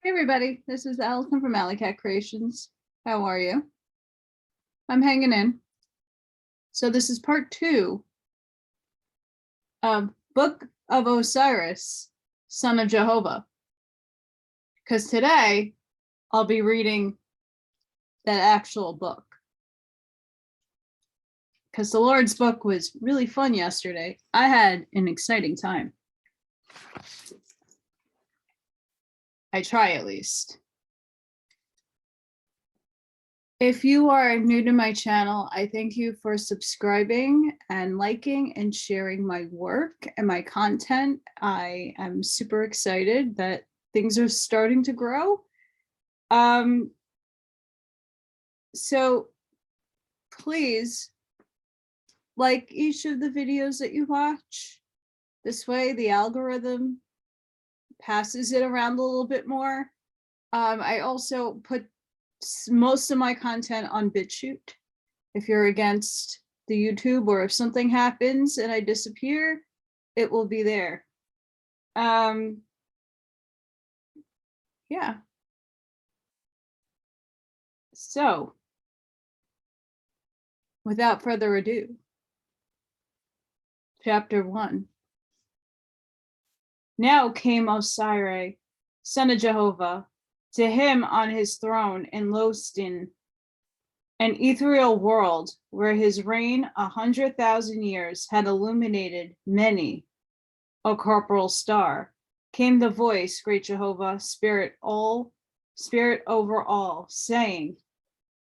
Hey everybody, this is Allison from Allykatkreations. How are you? I'm hanging in. So this is part 2 of Book of Osiris, Son of Jehovah. Because today I'll be reading that actual book. Because the Lord's book was really fun yesterday. I had an exciting time. I try at least. If you are new to my channel, I thank you for subscribing and liking and sharing my work and my content. I am super excited that things are starting to grow. So please like each of the videos that you watch. This way the algorithm passes it around a little bit more. I also put most of my content on BitChute. If you're against the YouTube, or if something happens and I disappear, it will be there. Yeah. So without further ado, chapter 1. Now came Osiris, son of Jehovah, to him on his throne in Lostin, an ethereal world where his reign 100,000 years had illuminated many a corporal star. Came the voice, great Jehovah, spirit over all, saying,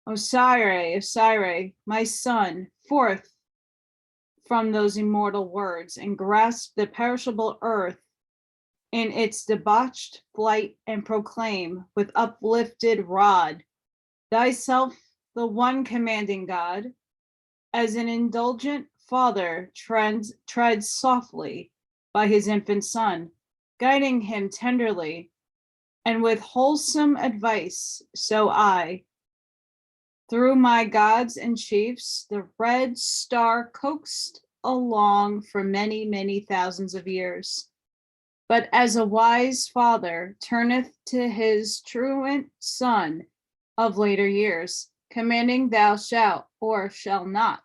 Osiris, Osiris, my son, forth from those immortal words, and grasp the perishable earth in its debauched flight, and proclaim with uplifted rod, thyself the one commanding God, as an indulgent father treads softly by his infant son, guiding him tenderly, and with wholesome advice, so I, through my gods and chiefs, the red star coaxed along for many, many thousands of years. But as a wise father turneth to his truant son of later years, commanding thou shalt or shall not.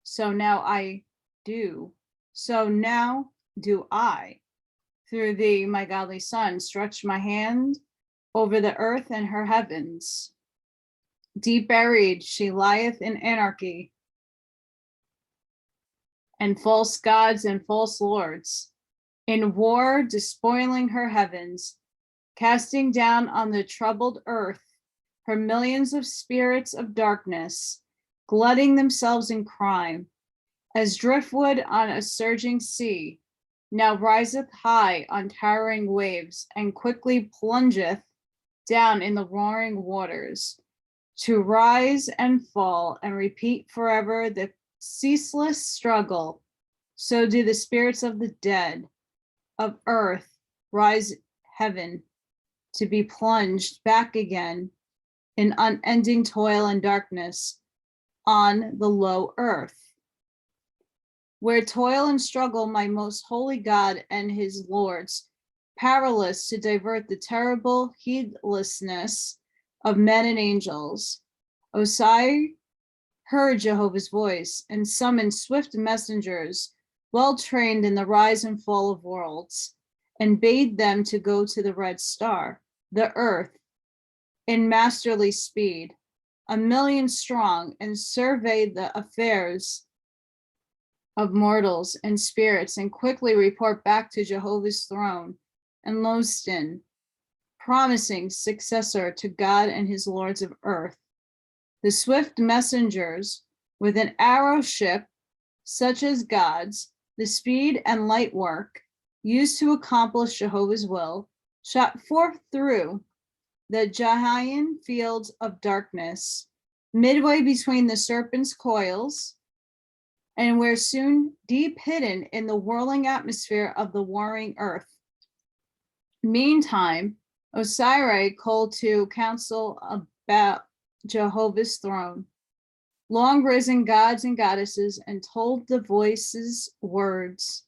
So now I do. So now do I. Through thee, my godly son, stretch my hand over the earth and her heavens. Deep buried, she lieth in anarchy, and false gods and false lords, in war despoiling her heavens, casting down on the troubled earth her millions of spirits of darkness, glutting themselves in crime, as driftwood on a surging sea, now riseth high on towering waves, and quickly plungeth down in the roaring waters, to rise and fall and repeat forever the ceaseless struggle. So do the spirits of the dead of earth rise heaven, to be plunged back again in unending toil and darkness on the low earth, where toil and struggle my most holy God and his lords, powerless to divert the terrible heedlessness of men and angels. Osiris heard Jehovah's voice and summoned swift messengers, well trained in the rise and fall of worlds, and bade them to go to the red star, the earth, in masterly speed, 1,000,000 strong, and survey the affairs of mortals and spirits, and quickly report back to Jehovah's throne and Lostin, promising successor to God and his lords of earth. The swift messengers, with an arrow ship, such as God's, the speed and light work used to accomplish Jehovah's will, shot forth through the Jahian fields of darkness, midway between the serpent's coils, and were soon deep hidden in the whirling atmosphere of the warring earth. Meantime, Osiris called to counsel about Jehovah's throne, long risen gods and goddesses, and told the voices words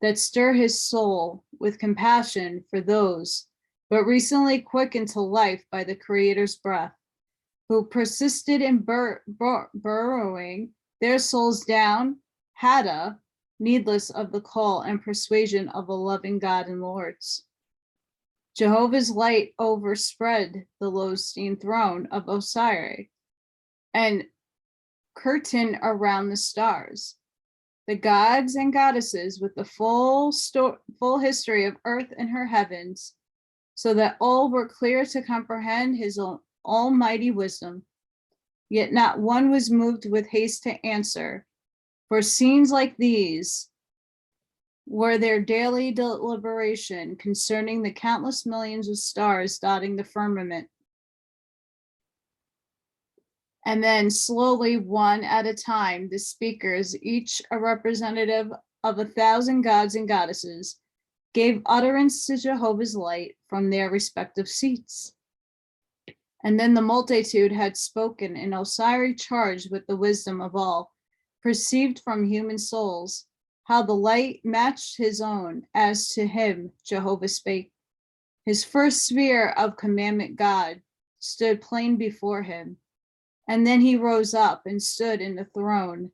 that stir his soul with compassion for those but recently quickened to life by the Creator's breath, who persisted in burrowing their souls down, Hada, needless of the call and persuasion of a loving God and Lords. Jehovah's light overspread the low-steam throne of Osiris and curtain around the stars. The gods and goddesses with the full history of earth and her heavens, so that all were clear to comprehend his almighty wisdom. Yet not one was moved with haste to answer, for scenes like these were their daily deliberation concerning the countless millions of stars dotting the firmament. And then slowly, one at a time, the speakers, each a representative of 1,000 gods and goddesses, gave utterance to Jehovah's light from their respective seats. And then the multitude had spoken, and Osiris, charged with the wisdom of all, perceived from human souls how the light matched his own, as to him Jehovah spake. His first sphere of commandment God stood plain before him. And then he rose up and stood in the throne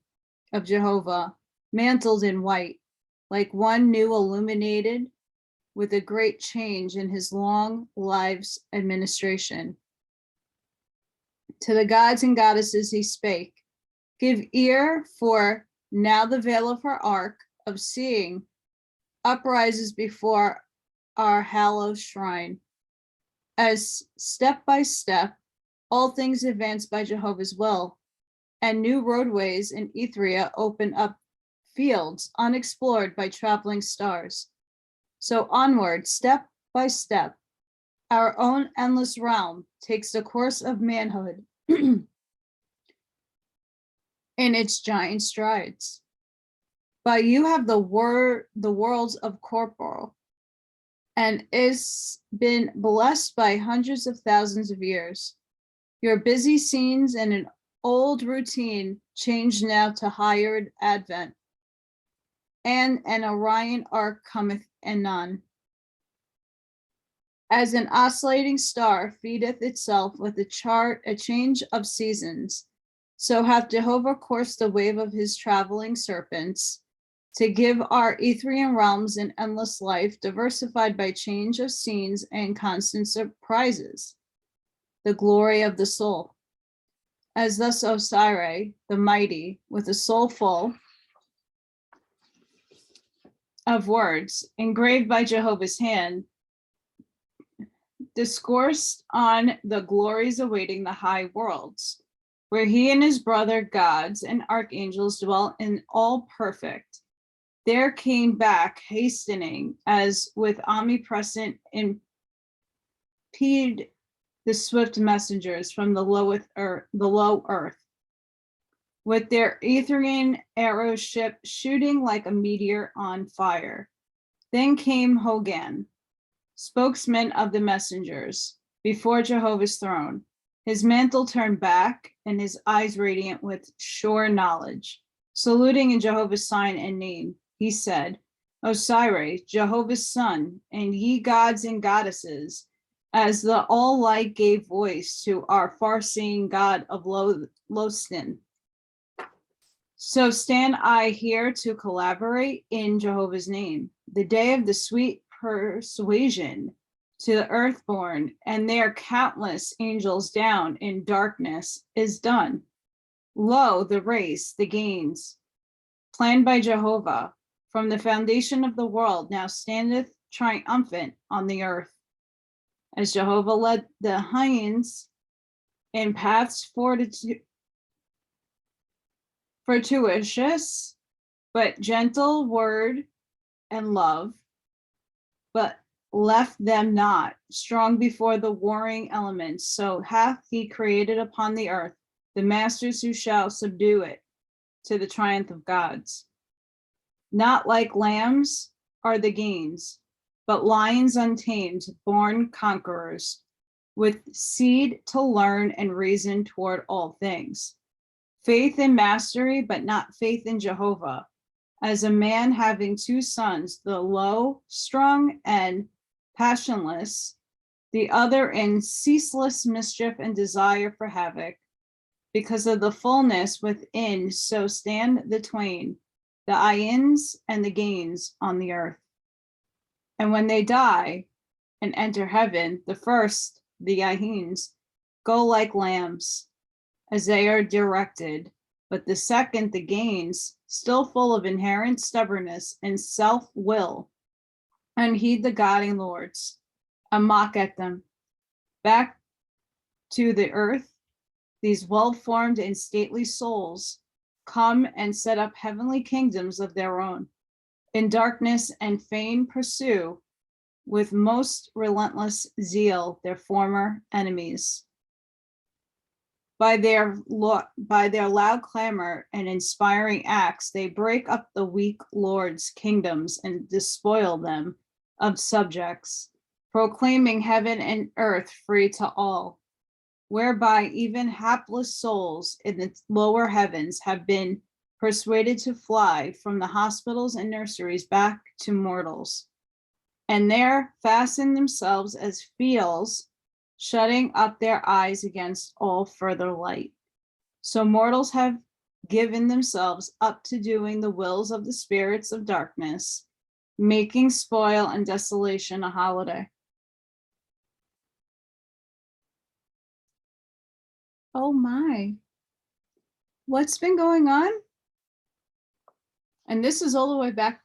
of Jehovah, mantled in white, like one new illuminated with a great change in his long life's administration. To the gods and goddesses he spake, give ear, for now the veil of her ark of seeing uprises before our hallowed shrine, as step by step all things advance by Jehovah's will, and new roadways in Etheria open up fields unexplored by traveling stars. So onward, step by step, our own endless realm takes the course of manhood in its giant strides. But you have the worlds of corporal, and is been blessed by hundreds of thousands of years. Your busy scenes and an old routine changed now to hired advent, and an Orion arc cometh anon. As an oscillating star feedeth itself with a change of seasons, so hath Jehovah coursed the wave of his traveling serpents, to give our Etherian realms an endless life, diversified by change of scenes and constant surprises, the glory of the soul. As thus Osiris, the mighty, with a soul full of words, engraved by Jehovah's hand, discoursed on the glories awaiting the high worlds, where he and his brother gods and archangels dwell in all perfect. There came back hastening, as with omnipresent impede the swift messengers from the low earth, with their Etherian arrow ship shooting like a meteor on fire. Then came Hogan, spokesman of the messengers, before Jehovah's throne, his mantle turned back and his eyes radiant with sure knowledge. Saluting in Jehovah's sign and name, he said, Osiris, Jehovah's son, and ye gods and goddesses, as the all-light gave voice to our far-seeing God of Lostin. So stand I here to collaborate in Jehovah's name. The day of the sweet persuasion to the earthborn and their countless angels down in darkness is done. Lo, the race, the gains, planned by Jehovah from the foundation of the world, now standeth triumphant on the earth. As Jehovah led the hinds in paths fortuitous, but gentle word and love, but left them not strong before the warring elements. So hath he created upon the earth the masters who shall subdue it to the triumph of gods. Not like lambs are the gains, but lions untamed, born conquerors, with seed to learn and reason toward all things. Faith in mastery, but not faith in Jehovah. As a man having two sons, the low, strong, and passionless, the other in ceaseless mischief and desire for havoc. Because of the fullness within, so stand the twain, the Ayins and the Gains on the earth. And when they die and enter heaven, the first, the Ayins, go like lambs, as they are directed, but the second, the Gains, still full of inherent stubbornness and self-will, unheed the guiding lords, and mock at them. Back to the earth, these well-formed and stately souls come and set up heavenly kingdoms of their own. In darkness and fain pursue with most relentless zeal their former enemies. By their loud clamor and inspiring acts, they break up the weak lords' kingdoms and despoil them of subjects, proclaiming heaven and earth free to all, whereby even hapless souls in the lower heavens have been persuaded to fly from the hospitals and nurseries back to mortals, and there fasten themselves as fiels, shutting up their eyes against all further light. So mortals have given themselves up to doing the wills of the spirits of darkness, making spoil and desolation a holiday. Oh my, what's been going on? And this is all the way back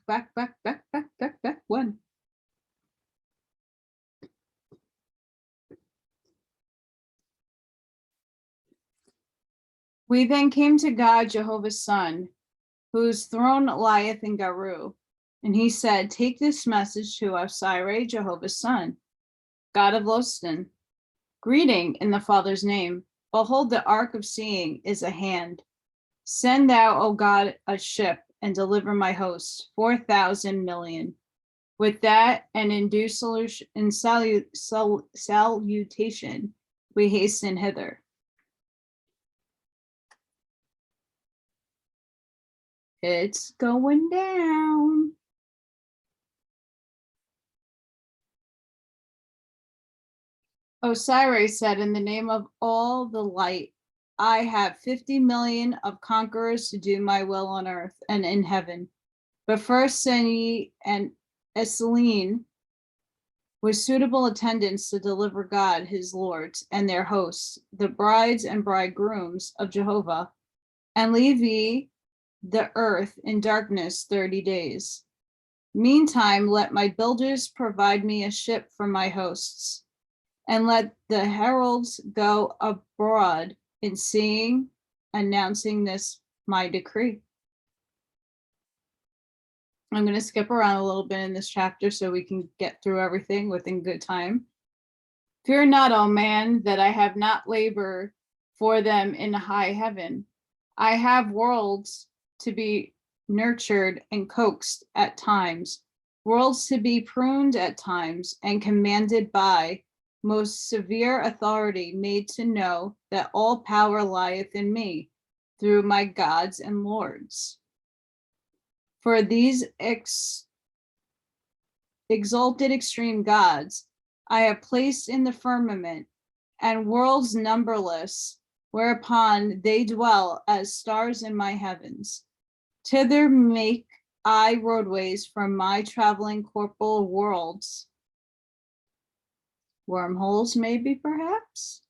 when? We then came to God, Jehovah's son, whose throne lieth in Garu. And he said, take this message to Osiris, Jehovah's son, God of Lostin. Greeting in the Father's name. Behold, the ark of seeing is a hand. Send thou, O God, a ship, and deliver my host, 4,000 million. With that, and in due salutation, we hasten hither. It's going down. Osiris said, in the name of all the light, I have 50 million of conquerors to do my will on earth and in heaven. But first send ye an Esseline with suitable attendants to deliver God, his lords, and their hosts, the brides and bridegrooms of Jehovah, and leave ye the earth in darkness 30 days. Meantime, let my builders provide me a ship for my hosts, and let the heralds go abroad in seeing, announcing this my decree. I'm going to skip around a little bit in this chapter so we can get through everything within good time. Fear not, O man, that I have not labor for them in high heaven. I have worlds to be nurtured and coaxed at times, worlds to be pruned at times, and commanded by most severe authority, made to know that all power lieth in me through my gods and lords. For these exalted extreme gods I have placed in the firmament, and worlds numberless, whereupon they dwell as stars in my heavens. Thither make I roadways from my traveling corporal worlds. Wormholes, maybe, perhaps,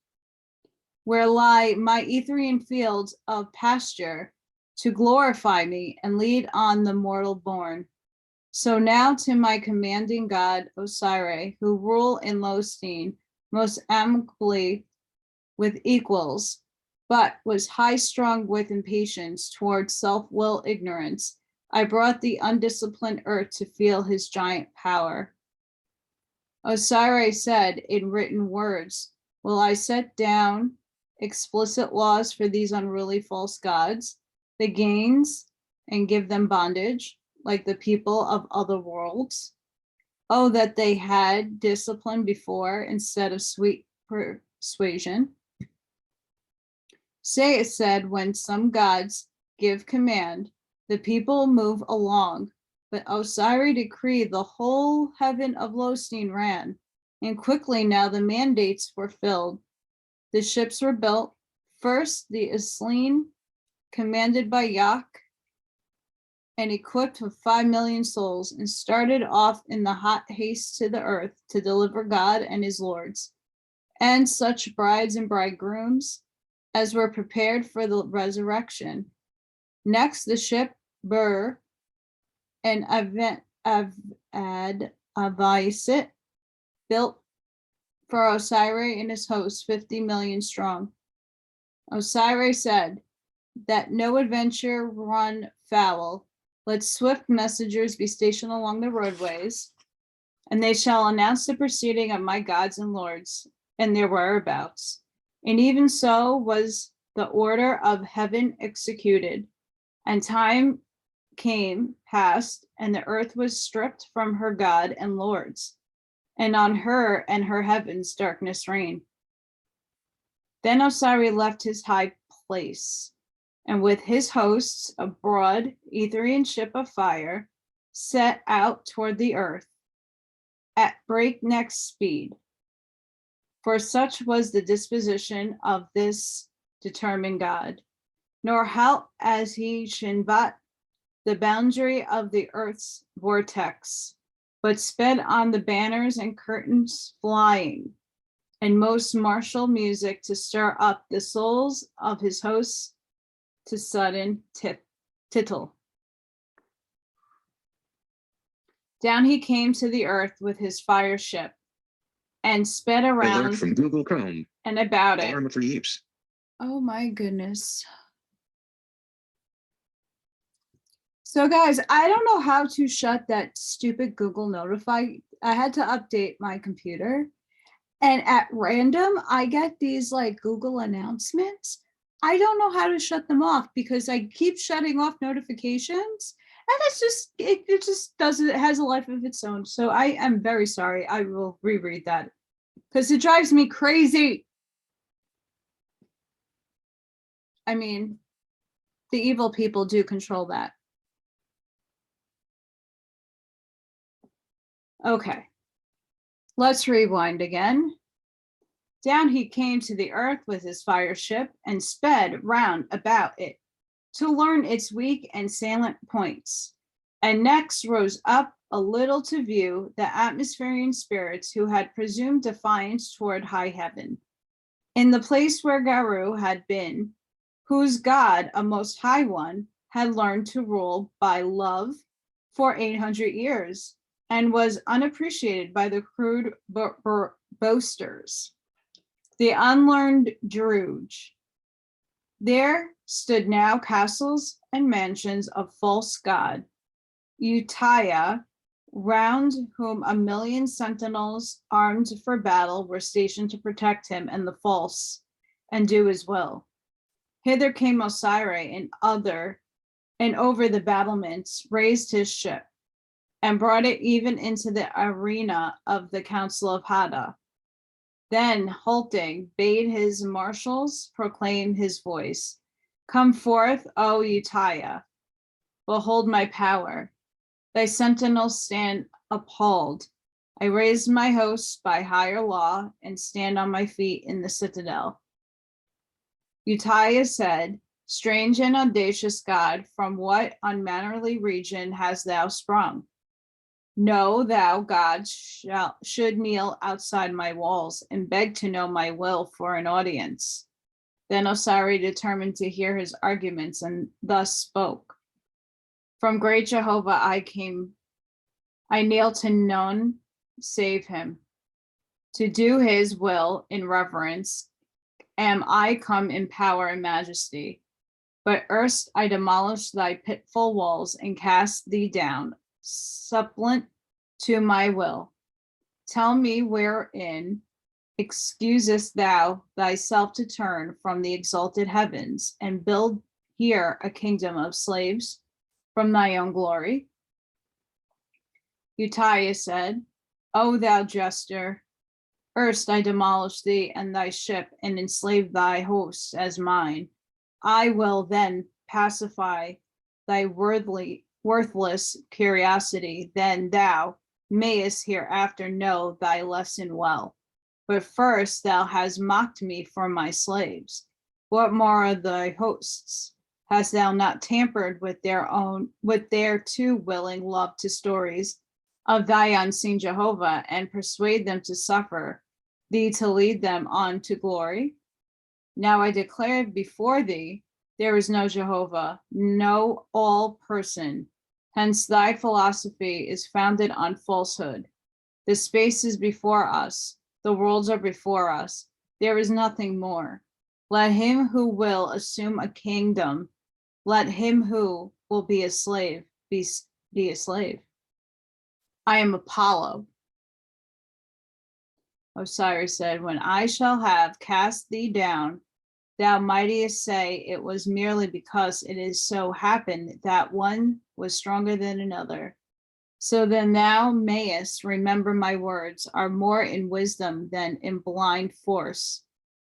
where lie my Etherian fields of pasture, to glorify me and lead on the mortal born. So now to my commanding God, Osiris, who rule in Lostin most amicably with equals, but was high-strung with impatience towards self-will ignorance, I brought the undisciplined earth to feel his giant power. Osiris said in written words, will I set down explicit laws for these unruly false gods, the gains, and give them bondage, like the people of other worlds? Oh, that they had discipline before instead of sweet persuasion. Say it said, when some gods give command, the people move along, but Osiris decreed the whole heaven of Lostin ran. And quickly now the mandates were filled. The ships were built. First, the Isleen, commanded by Yak, and equipped with 5 million souls, and started off in the hot haste to the earth to deliver God and his lords, and such brides and bridegrooms as were prepared for the resurrection. Next, the ship Bur and Advisit, built for Osiris and his hosts, 50 million strong. Osiris said, that no adventure run foul. Let swift messengers be stationed along the roadways, and they shall announce the proceeding of my gods and lords and their whereabouts. And even so was the order of heaven executed, and time passed, and the earth was stripped from her God and lords, and on her and her heavens darkness reigned. Then Osiris left his high place, and with his hosts, a broad Etherian ship of fire, set out toward the earth at breakneck speed. For such was the disposition of this determined God, nor halt as he shinvat the boundary of the earth's vortex, but sped on the banners and curtains flying, and most martial music to stir up the souls of his hosts to sudden tittle. Down he came to the earth with his fire ship, and sped around Alert from Google Chrome and about it. Alarm for Yeeps. Oh my goodness. So guys, I don't know how to shut that stupid Google notify. I had to update my computer, and at random, I get these like Google announcements. I don't know how to shut them off because I keep shutting off notifications, and it's just, it just doesn't, it has a life of its own. So I am very sorry. I will reread that because it drives me crazy. I mean, the evil people do control that. Okay, let's rewind again. Down he came to the earth with his fire ship and sped round about it to learn its weak and salient points, and next rose up a little to view the atmospherian spirits who had presumed defiance toward high heaven, in the place where Garu had been, whose God, a most high one, had learned to rule by love for 800 years, and was unappreciated by the crude boasters, the unlearned Druge. There stood now castles and mansions of false god, Utaya, round whom 1 million sentinels armed for battle were stationed to protect him and the false, and do his will. Hither came Osiris and over the battlements raised his ship, and brought it even into the arena of the council of Hada. Then, halting, bade his marshals proclaim his voice. Come forth, O Utaya, behold my power. Thy sentinels stand appalled. I raise my hosts by higher law and stand on my feet in the citadel. Utaya said, strange and audacious God, from what unmannerly region hast thou sprung? Know thou, God, should kneel outside my walls and beg to know my will for an audience. Then Osiris determined to hear his arguments and thus spoke. From great Jehovah I came, I kneel to none save him. To do his will in reverence am I come in power and majesty. But erst I demolished thy pitful walls and cast thee down, suppliant to my will. Tell me wherein excusest thou thyself to turn from the exalted heavens and build here a kingdom of slaves from thy own glory? Utaya said, O thou jester, erst I demolished thee and thy ship and enslaved thy hosts as mine. I will then pacify thy worthless curiosity. Then thou, mayest hereafter know thy lesson well. But first thou hast mocked me for my slaves. What more of thy hosts? Hast thou not tampered with their too willing love to stories of thy unseen Jehovah, and persuade them to suffer thee to lead them on to glory? Now I declare before thee, there is no Jehovah, no all person. Hence thy philosophy is founded on falsehood. The space is before us, the worlds are before us. There is nothing more. Let him who will assume a kingdom, let him who will be a slave be a slave. I am Apollo. Osiris said, when I shall have cast thee down, thou mightest say it was merely because it is so happened that one was stronger than another. So then thou mayest remember my words are more in wisdom than in blind force.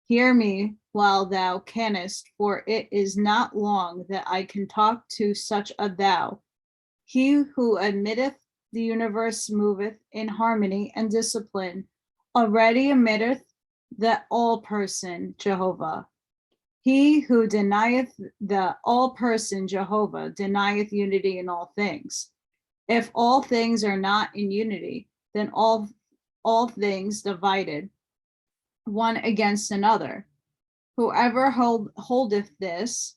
Hear me while thou canst, for it is not long that I can talk to such a thou. He who admitteth the universe moveth in harmony and discipline, already admitteth the all person Jehovah. He who denieth the all person Jehovah denieth unity in all things. If all things are not in unity, then all things divided one against another. Whoever holdeth this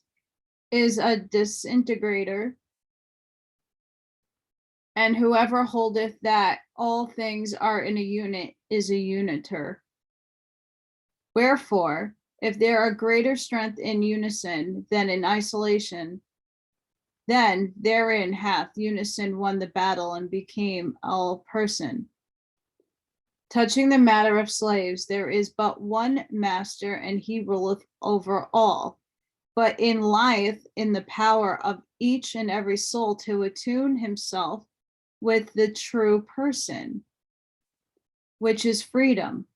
is a disintegrator, and whoever holdeth that all things are in a unit is a uniter. Wherefore, if there are greater strength in unison than in isolation, then therein hath unison won the battle and became all person. Touching the matter of slaves, there is but one master, and he ruleth over all, but in lieth in the power of each and every soul to attune himself with the true person, which is freedom.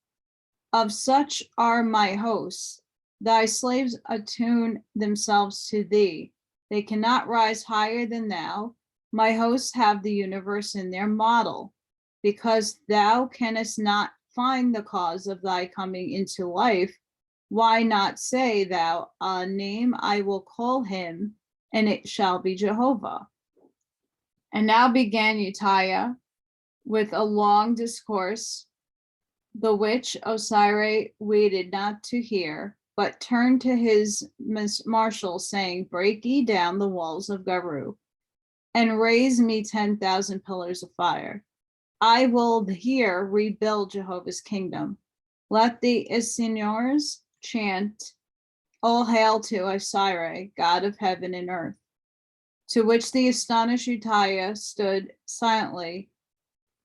Of such are my hosts. Thy slaves attune themselves to thee. They cannot rise higher than thou. My hosts have the universe in their model. Because thou canst not find the cause of thy coming into life, why not say thou, a name I will call him, and it shall be Jehovah. And now began Utiah with a long discourse, the which Osiris waited not to hear, but turned to his marshal, saying, break ye down the walls of Garu, and raise me 10,000 pillars of fire. I will here rebuild Jehovah's kingdom. Let the Isignors chant, all hail to Osiris, God of heaven and earth. To which the astonished Utiah stood silently,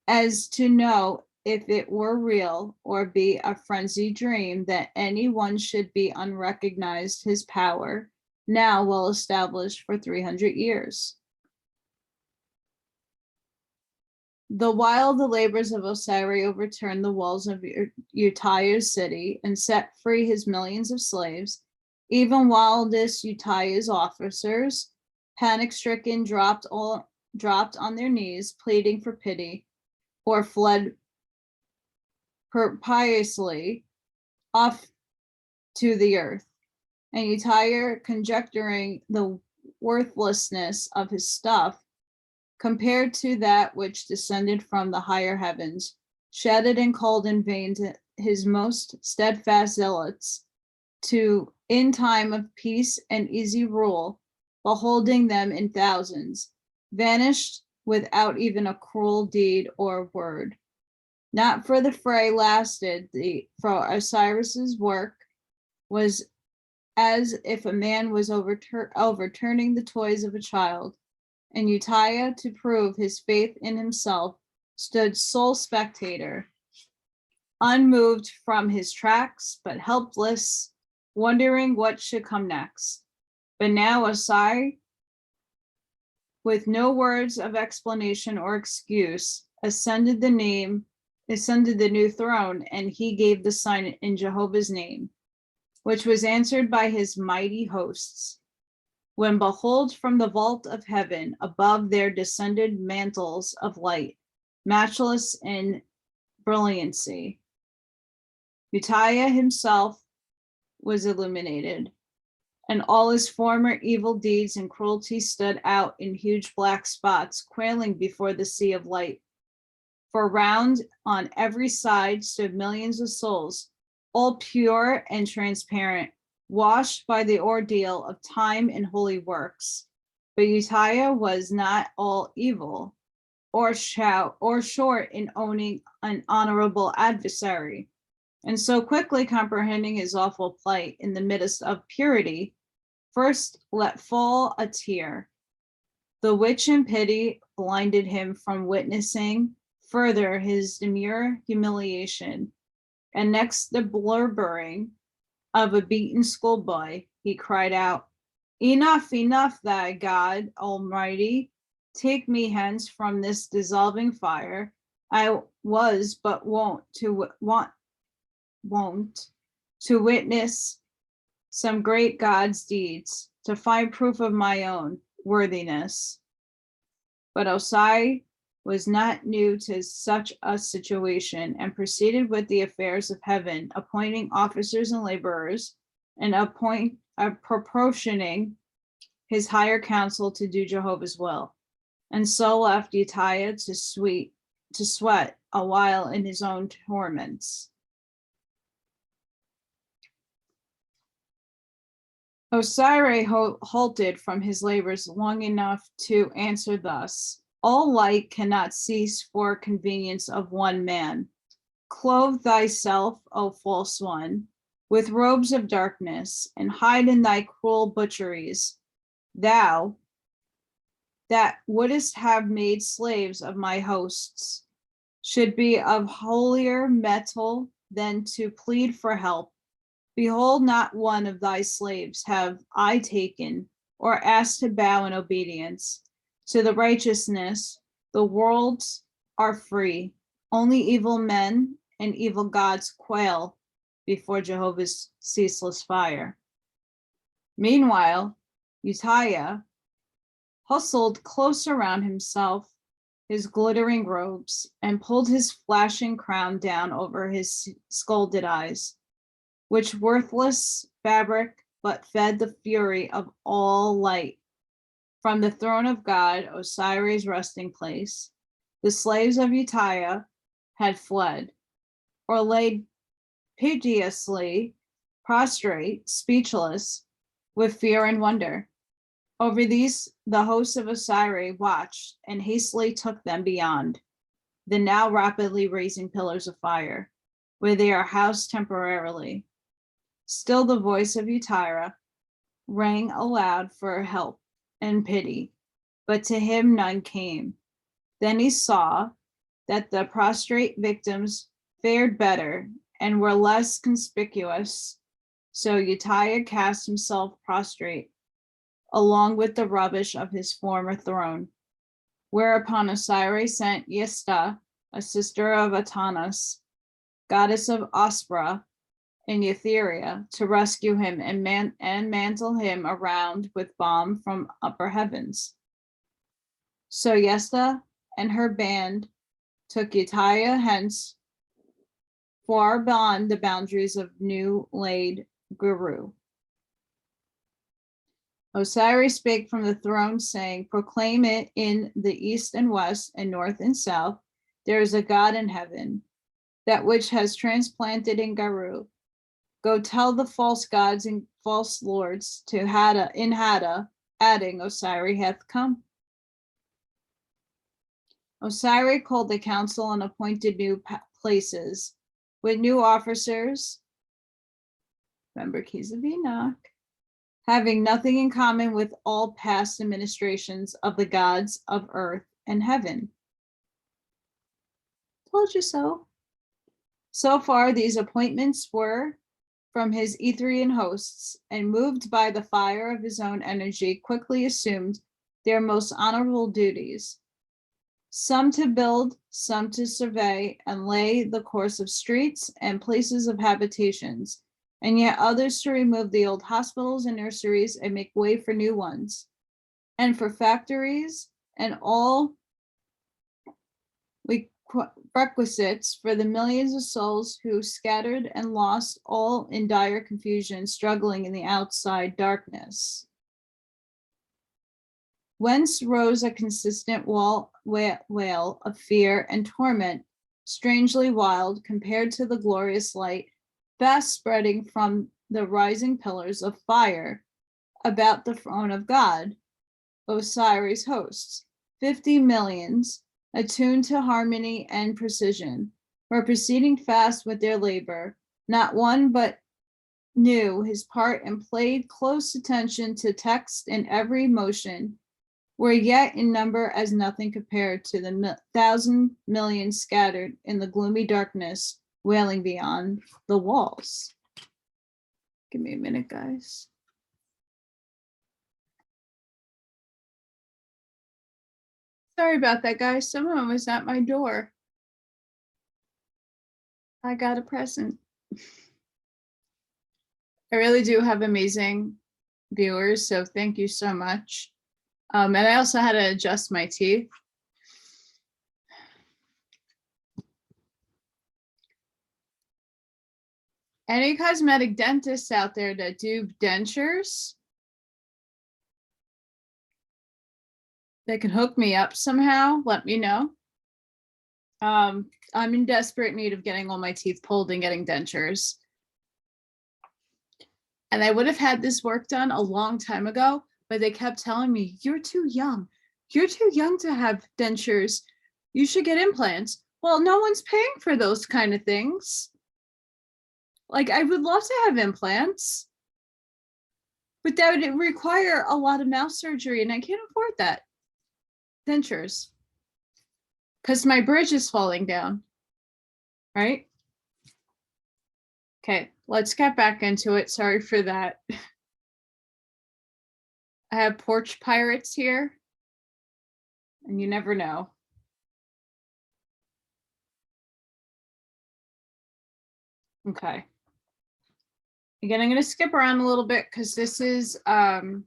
as to know if it were real or be a frenzied dream that any one should be unrecognized his power, now well established for 300 years. The while the labors of Osiris overturned the walls of Utiah's city and set free his millions of slaves, even while this Utiah's officers, panic-stricken, dropped on their knees, pleading for pity, or fled piously off to the earth. And Utiah, conjecturing the worthlessness of his stuff, compared to that which descended from the higher heavens, shouted and called in vain to his most steadfast zealots to, in time of peace and easy rule, beholding them in thousands, vanished without even a cruel deed or word. Not for the fray lasted, for Osiris's work was as if a man was overturning the toys of a child. And Utiah, to prove his faith in himself, stood sole spectator, unmoved from his tracks, but helpless, wondering what should come next. But now Osiris, with no words of explanation or excuse, ascended the new throne, and he gave the sign in Jehovah's name, which was answered by his mighty hosts. When behold, from the vault of heaven above there descended mantles of light, matchless in brilliancy. Uzziah himself was illuminated, and all his former evil deeds and cruelty stood out in huge black spots, quailing before the sea of light. For round on every side stood millions of souls, all pure and transparent, washed by the ordeal of time and holy works. But Uzziah was not all evil, or short in owning an honorable adversary. And so quickly comprehending his awful plight in the midst of purity, first let fall a tear, the which in pity blinded him from witnessing further his demure humiliation. And next the blubbering of a beaten schoolboy, he cried out, "Enough, enough, thy God Almighty, take me hence from this dissolving fire. I was but wont to witness some great God's deeds, to find proof of my own worthiness." But Osiris was not new to such a situation, and proceeded with the affairs of heaven, appointing officers and laborers, and proportioning his higher council to do Jehovah's will. And so left Uzziah to sweat a while in his own torments. Osiris halted from his labors long enough to answer thus: "All light cannot cease for convenience of one man. Clothe thyself, O false one, with robes of darkness, and hide in thy cruel butcheries. Thou that wouldest have made slaves of my hosts should be of holier metal than to plead for help. Behold, not one of thy slaves have I taken or asked to bow in obedience to the righteousness. The worlds are free. Only evil men and evil gods quail before Jehovah's ceaseless fire." Meanwhile, Uzziah hustled close around himself his glittering robes and pulled his flashing crown down over his scalded eyes, which worthless fabric but fed the fury of all light. From the throne of God, Osiris' resting place, the slaves of Uzziah had fled, or laid piteously prostrate, speechless with fear and wonder. Over these, the hosts of Osiris watched and hastily took them beyond the now rapidly raising pillars of fire, where they are housed temporarily. Still the voice of Uzziah rang aloud for help and pity, but to him none came. Then he saw that the prostrate victims fared better and were less conspicuous, so Uzziah cast himself prostrate along with the rubbish of his former throne. Whereupon Osiris sent Yesta, a sister of Atanus, goddess of Ospra in Etheria, to rescue him and mantle him around with balm from upper heavens. So Yesta and her band took Uzziah hence far beyond the boundaries of new laid Guru. Osiris spake from the throne, saying, "Proclaim it in the east and west and north and south. There is a God in heaven, that which has transplanted in Guru. Go tell the false gods and false lords to Hada, adding, Osiris hath come." Osiris called the council and appointed new places with new officers. Remember, keys of Enoch. Having nothing in common with all past administrations of the gods of earth and heaven. Told you so. So far, these appointments were from his Etherian hosts, and moved by the fire of his own energy, quickly assumed their most honorable duties. Some to build, some to survey and lay the course of streets and places of habitations, and yet others to remove the old hospitals and nurseries and make way for new ones, and for factories and all we requisites for the millions of souls who scattered and lost, all in dire confusion, struggling in the outside darkness. Whence rose a consistent wail of fear and torment, strangely wild compared to the glorious light, fast spreading from the rising pillars of fire about the throne of God, Osiris hosts. 50 millions, attuned to harmony and precision, were proceeding fast with their labor. Not one but knew his part and paid close attention to text and every motion, were yet in number as nothing compared to the 1,000 million scattered in the gloomy darkness, wailing beyond the walls. Give me a minute, guys. Sorry about that, guys. Someone was at my door. I got a present. I really do have amazing viewers, so thank you so much. And I also had to adjust my teeth. Any cosmetic dentists out there that do dentures, that can hook me up somehow, let me know. I'm in desperate need of getting all my teeth pulled and getting dentures. And I would have had this work done a long time ago, but they kept telling me, you're too young. You're too young to have dentures. You should get implants. Well, no one's paying for those kind of things. Like, I would love to have implants, but that would require a lot of mouth surgery, and I can't afford that. Dentures. Because my bridge is falling down, right? Okay, let's get back into it. Sorry for that. I have porch pirates here, and you never know. Okay. Again, I'm going to skip around a little bit because this is, we're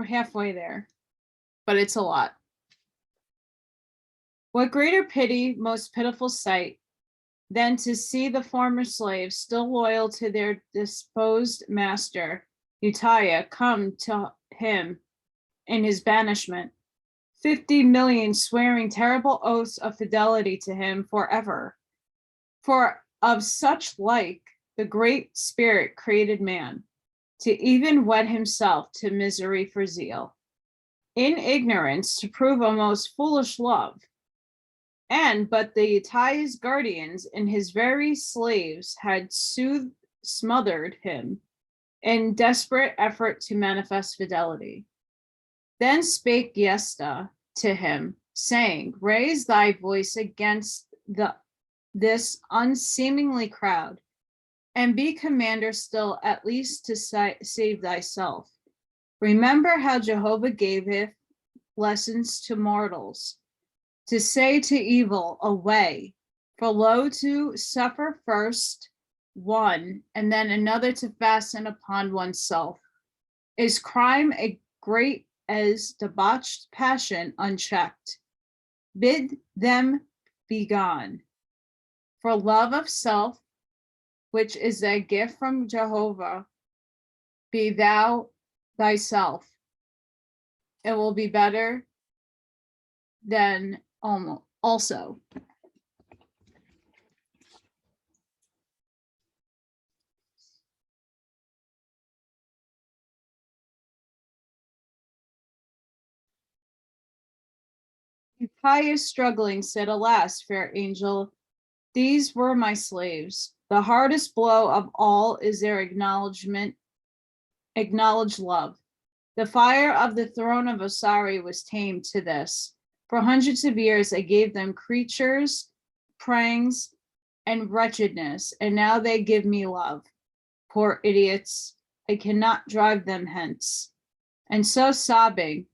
halfway there, but it's a lot. What greater pity, most pitiful sight, than to see the former slaves still loyal to their disposed master, Utiah, come to him in his banishment, 50 million swearing terrible oaths of fidelity to him forever. For of such like the great spirit created man, to even wed himself to misery for zeal, in ignorance to prove a most foolish love. And but the Utiah's guardians and his very slaves had smothered him in desperate effort to manifest fidelity. Then spake Yesta to him, saying, raise thy voice against this unseemly crowd, and be commander still, at least to save thyself. Remember how Jehovah gaveth lessons to mortals, to say to evil, away, for lo, to suffer first one, and then another to fasten upon oneself, is crime a great as debauched passion unchecked. Bid them be gone. For love of self, which is a gift from Jehovah, be thou thyself. It will be better than also. Pious struggling said, alas, fair angel, these were my slaves. The hardest blow of all is their acknowledged love. The fire of the throne of Osiris was tamed to this. For hundreds of years, I gave them creatures, prangs, and wretchedness, and now they give me love. Poor idiots, I cannot drive them hence. And so sobbing,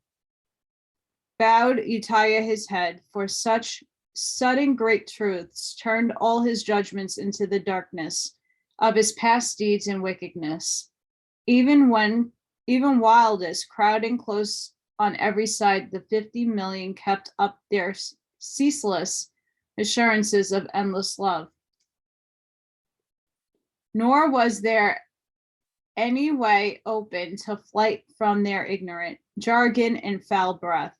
bowed Utiah his head, for such sudden great truths turned all his judgments into the darkness of his past deeds and wickedness. Even wildest crowding close on every side, the 50 million kept up their ceaseless assurances of endless love. Nor was there any way open to flight from their ignorant jargon and foul breath.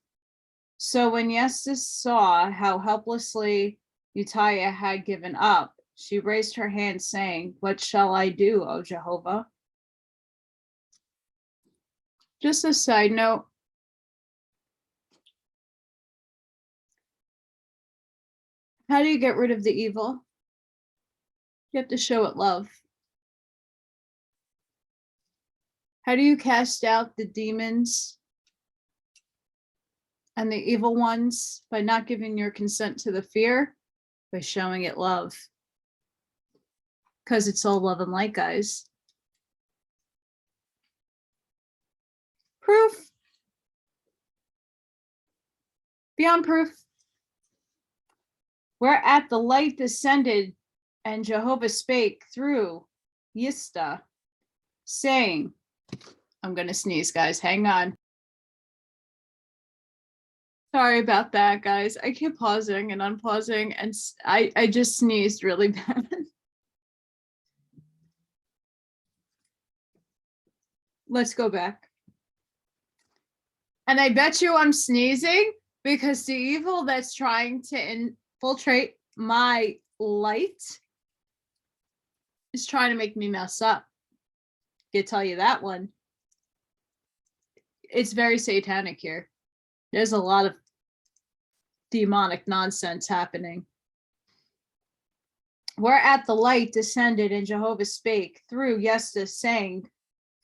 So when Yestis saw how helplessly Utiah had given up, she raised her hand, saying, "What shall I do, O Jehovah?" Just a side note. How do you get rid of the evil? You have to show it love. How do you cast out the demons and the evil ones? By not giving your consent to the fear, by showing it love. Because it's all love and light, guys. Proof. Beyond proof. Whereat the light descended, and Jehovah spake through Yista, saying, I'm going to sneeze, guys. Hang on. Sorry about that, guys. I keep pausing and unpausing, and I just sneezed really bad. Let's go back. And I bet you I'm sneezing because the evil that's trying to infiltrate my light is trying to make me mess up. I can tell you that one. It's very satanic here. There's a lot of demonic nonsense happening. Whereat the light descended, and Jehovah spake through Yestis, saying,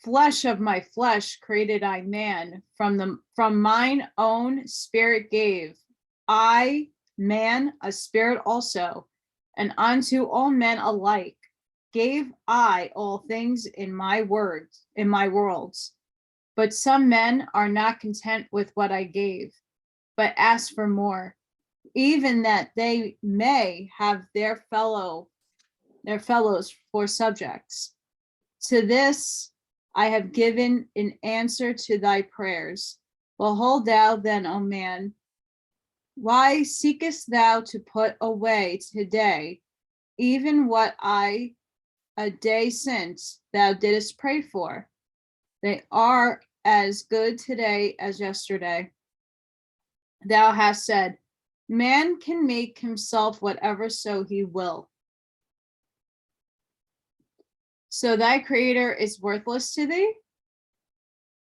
Flesh of my flesh created I man, from mine own spirit gave I man a spirit also, and unto all men alike gave I all things in my worlds. But some men are not content with what I gave, but ask for more, even that they may have their fellows for subjects. To this I have given in answer to thy prayers. Behold thou then, O man, why seekest thou to put away today even what I a day since thou didst pray for? They are as good today as yesterday. Thou hast said, man can make himself whatever so he will. So thy creator is worthless to thee?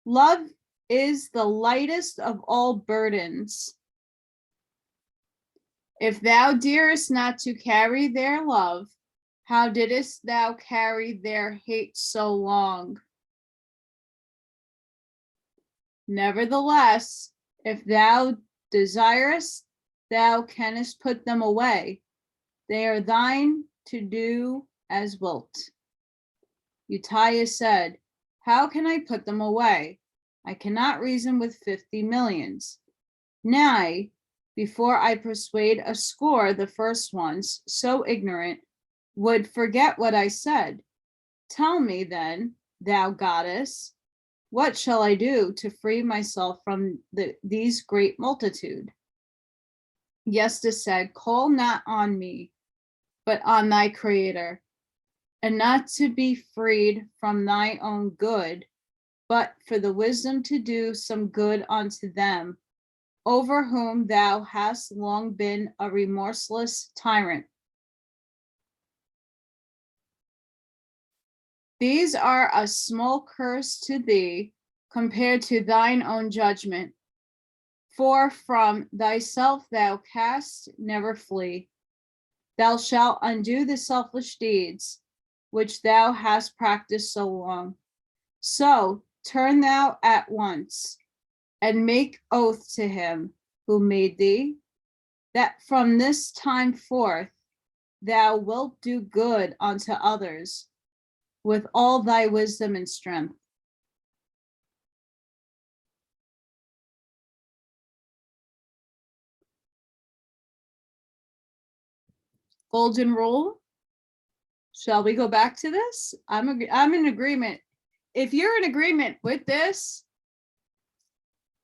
Love is the lightest of all burdens. If thou dearest not to carry their love, how didst thou carry their hate so long? Nevertheless, if thou desirest, thou canst put them away. They are thine to do as wilt. Utiah said, how can I put them away? I cannot reason with 50 millions. Nay, before I persuade a score, the first ones, so ignorant, would forget what I said. Tell me then, thou goddess, what shall I do to free myself from these great multitude? Yestis said, call not on me, but on thy creator, and not to be freed from thy own good, but for the wisdom to do some good unto them, over whom thou hast long been a remorseless tyrant. These are a small curse to thee compared to thine own judgment, for from thyself thou canst never flee. Thou shalt undo the selfish deeds which thou hast practiced so long. So turn thou at once, and make oath to him who made thee, that from this time forth thou wilt do good unto others with all thy wisdom and strength. Golden rule. Shall we go back to this? I'm in agreement. If you're in agreement with this,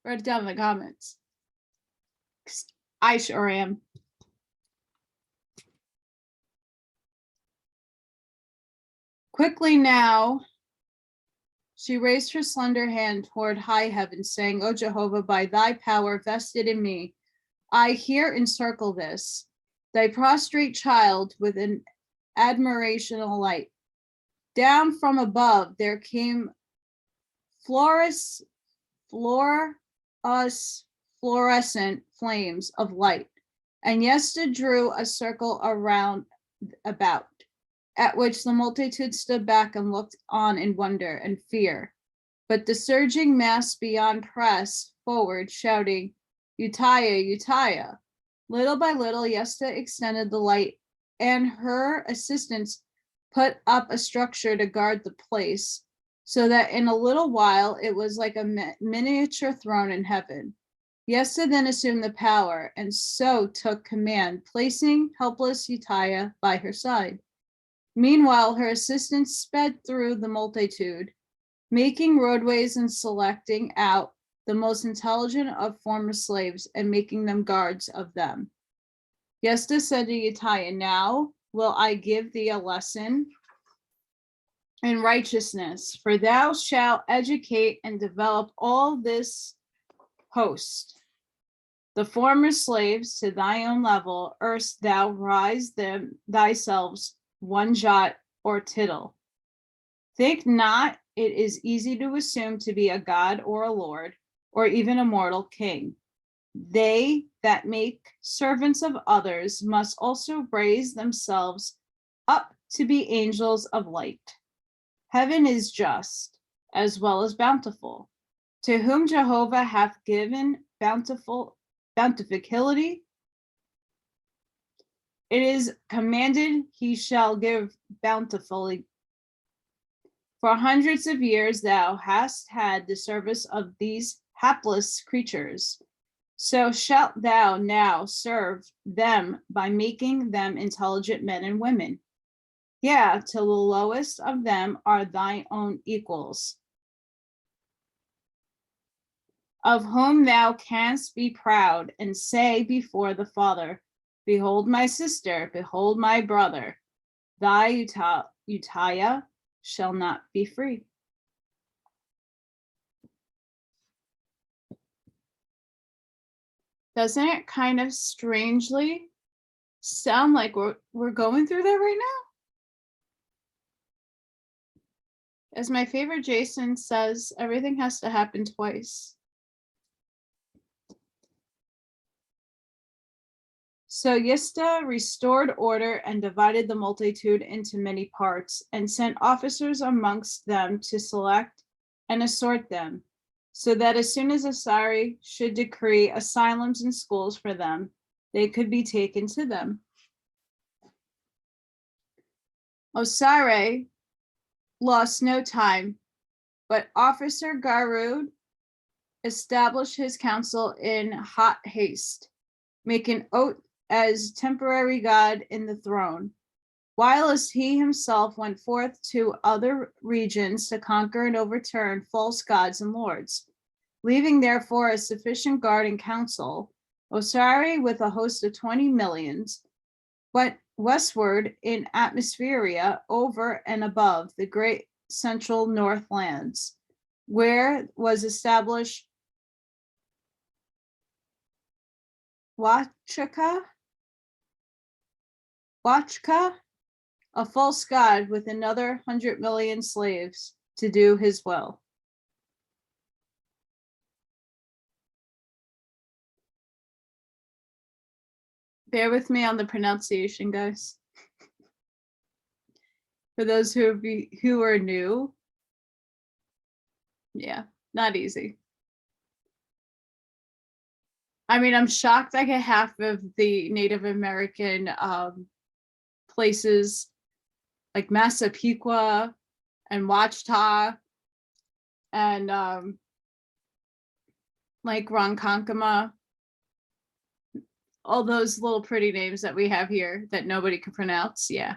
write it down in the comments. I sure am. Quickly now, she raised her slender hand toward high heaven, saying, O Jehovah, by thy power vested in me, I here encircle this, thy prostrate child, with an admirational light. Down from above there came fluorescent flames of light, and Yesta drew a circle about, at which the multitude stood back and looked on in wonder and fear. But the surging mass beyond pressed forward, shouting, Utaya, Utaya. Little by little, Yesta extended the light, and her assistants put up a structure to guard the place, so that in a little while it was like a miniature throne in heaven. Yesta then assumed the power, and so took command, placing helpless Utaya by her side. Meanwhile, her assistants sped through the multitude, making roadways and selecting out the most intelligent of former slaves and making them guards of them. Yesta said to Utaya, now will I give thee a lesson in righteousness, for thou shalt educate and develop all this host. The former slaves to thy own level, erst thou rise them thyself one jot or tittle. Think not it is easy to assume to be a god or a lord, or even a mortal king. They that make servants of others must also raise themselves up to be angels of light. Heaven is just as well as bountiful. To whom Jehovah hath given bountifulity, it is commanded he shall give bountifully. For hundreds of years thou hast had the service of these hapless creatures. So shalt thou now serve them by making them intelligent men and women. Yeah, till the lowest of them are thy own equals, of whom thou canst be proud and say before the Father, behold my sister, behold my brother. Thy Utaya shall not be free. Doesn't it kind of strangely sound like we're going through that right now? As my favorite Jason says, everything has to happen twice. So Yesta restored order and divided the multitude into many parts, and sent officers amongst them to select and assort them, so that as soon as Osiris should decree asylums and schools for them, they could be taken to them. Osiris lost no time, but Officer Garud established his council in hot haste, making oath as temporary god in the throne, whilst he himself went forth to other regions to conquer and overturn false gods and lords, leaving therefore a sufficient guard and council. Osiris, with a host of 20 millions, went westward in Atmospheria over and above the great central northlands, where was established Wachka, a false god with another 100 million slaves to do his will. Bear with me on the pronunciation, guys. For those who are new, yeah, not easy. I mean, I'm shocked I get half of the Native American places like Massapequa and Ouachita and like Ronkonkoma, all those little pretty names that we have here that nobody can pronounce. Yeah.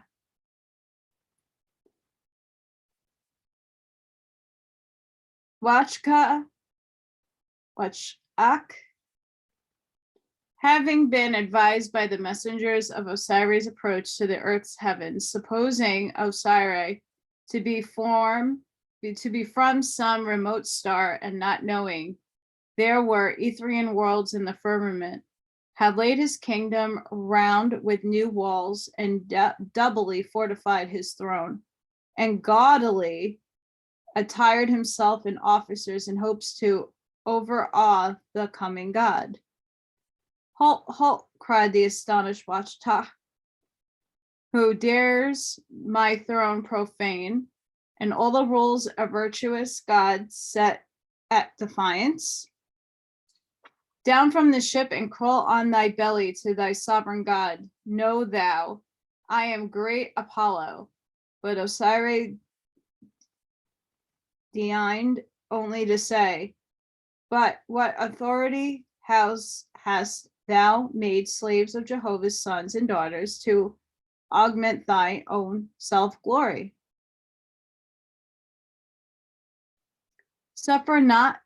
Wachak Having been advised by the messengers of Osiris' approach to the earth's heavens, supposing Osiris to be from some remote star, and not knowing there were Etherian worlds in the firmament, had laid his kingdom round with new walls, and doubly fortified his throne, and gaudily attired himself in officers in hopes to overawe the coming god. Halt, halt, cried the astonished Watchtah. Who dares my throne profane, and all the rules of virtuous God set at defiance? Down from the ship and crawl on thy belly to thy sovereign God. Know thou, I am great Apollo, but Osiris deigned only to say, but what authority hast thou made slaves of Jehovah's sons and daughters to augment thy own self-glory? Suffer not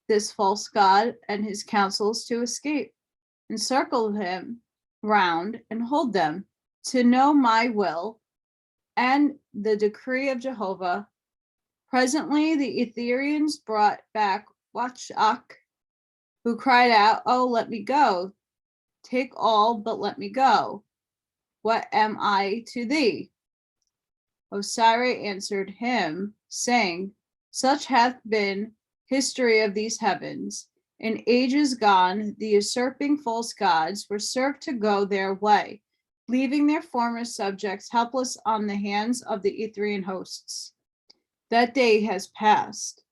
this false god and his counsels to escape. Encircle him round and hold them to know my will and the decree of Jehovah. Presently the Etherians brought back Watchtah, who cried out, "Oh, let me go. Take all, but let me go. What am I to thee?" Osiris answered him, saying, "Such hath been history of these heavens. In ages gone, the usurping false gods were served to go their way, leaving their former subjects helpless on the hands of the Etherian hosts. That day has passed.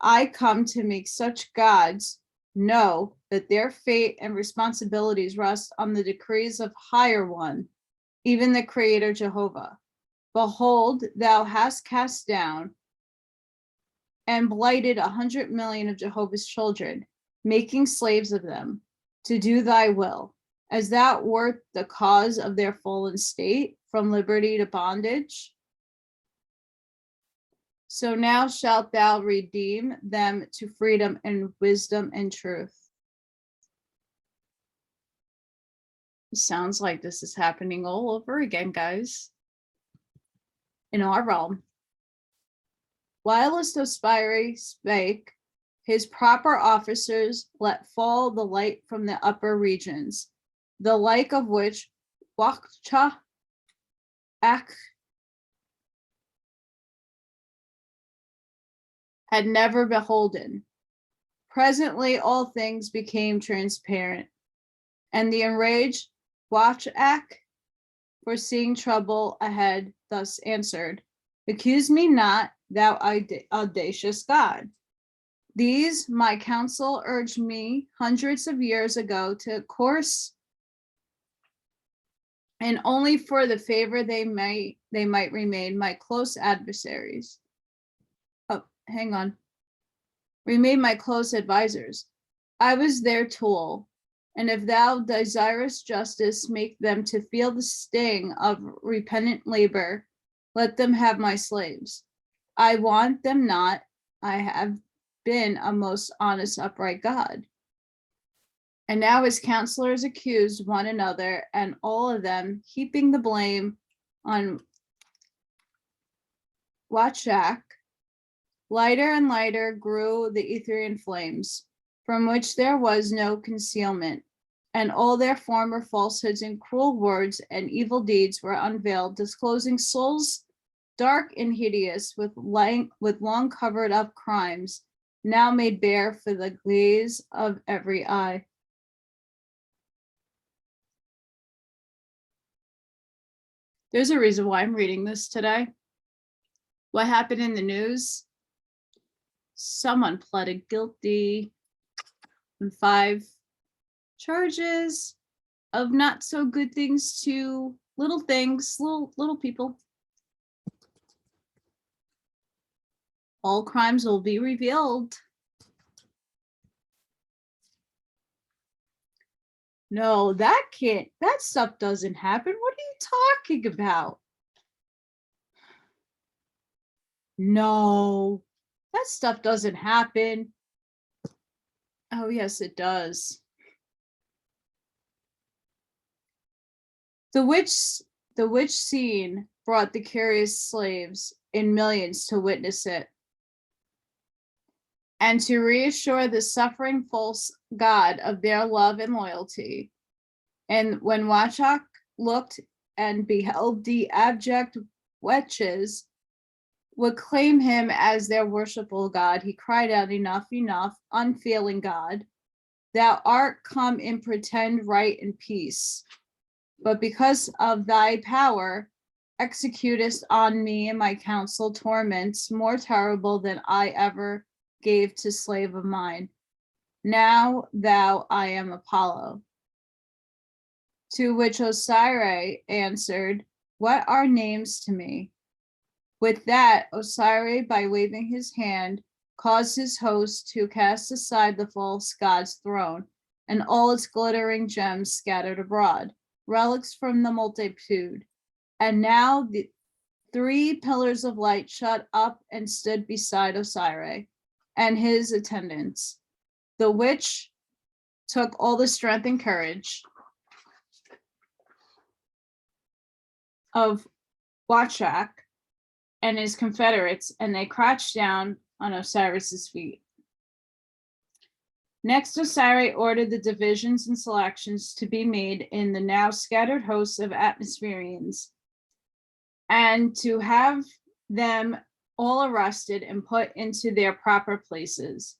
I come to make such gods know that their fate and responsibilities rest on the decrees of Higher One, even the Creator Jehovah. Behold, thou hast cast down and blighted 100 million of Jehovah's children, making slaves of them to do thy will, as thou wert the cause of their fallen state, from liberty to bondage. So now shalt thou redeem them to freedom and wisdom and truth." It sounds like this is happening all over again, guys, in our realm. Whilst Osiris spake, his proper officers let fall the light from the upper regions, the like of which Watchtah had never beholden. Presently all things became transparent, and the enraged Watchtah, foreseeing trouble ahead, thus answered, "Accuse me not, thou audacious God. These my counsel urged me hundreds of years ago to course, and only for the favor they might remain my close adversaries. Remain my close advisors. I was their tool, and if thou desirest justice, make them to feel the sting of repentant labor. Let them have my slaves. I want them not. I have been a most honest, upright God." And now his counselors accused one another, and all of them, heaping the blame on Watchtah. Lighter and lighter grew the Etherian flames, from which there was no concealment, and all their former falsehoods and cruel words and evil deeds were unveiled, disclosing souls dark and hideous with long covered up crimes, now made bare for the gaze of every eye. There's a reason why I'm reading this today. What happened in the news? Someone pleaded guilty on 5 charges of not so good things to little things, little people. All crimes will be revealed. No, that stuff doesn't happen. What are you talking about? No, that stuff doesn't happen. Oh, yes, it does. The which scene brought the curious slaves in millions to witness it, and to reassure the suffering false god of their love and loyalty. And when Wachak looked and beheld the abject wretches would claim him as their worshipful god, he cried out, "Enough, enough, unfailing God. Thou art come in pretend right and peace. But because of thy power, executest on me and my counsel torments more terrible than I ever gave to slave of mine. Now thou I am Apollo." To which Osiris answered, "What are names to me?" With that, Osiris, by waving his hand, caused his host to cast aside the false god's throne, and all its glittering gems scattered abroad, relics from the multitude. And now the 3 pillars of light shut up and stood beside Osiris and his attendants, the which took all the strength and courage of Wachak and his confederates, and they crouched down on Osiris's feet. Next, Osiris ordered the divisions and selections to be made in the now scattered hosts of atmospherians, and to have them all arrested and put into their proper places.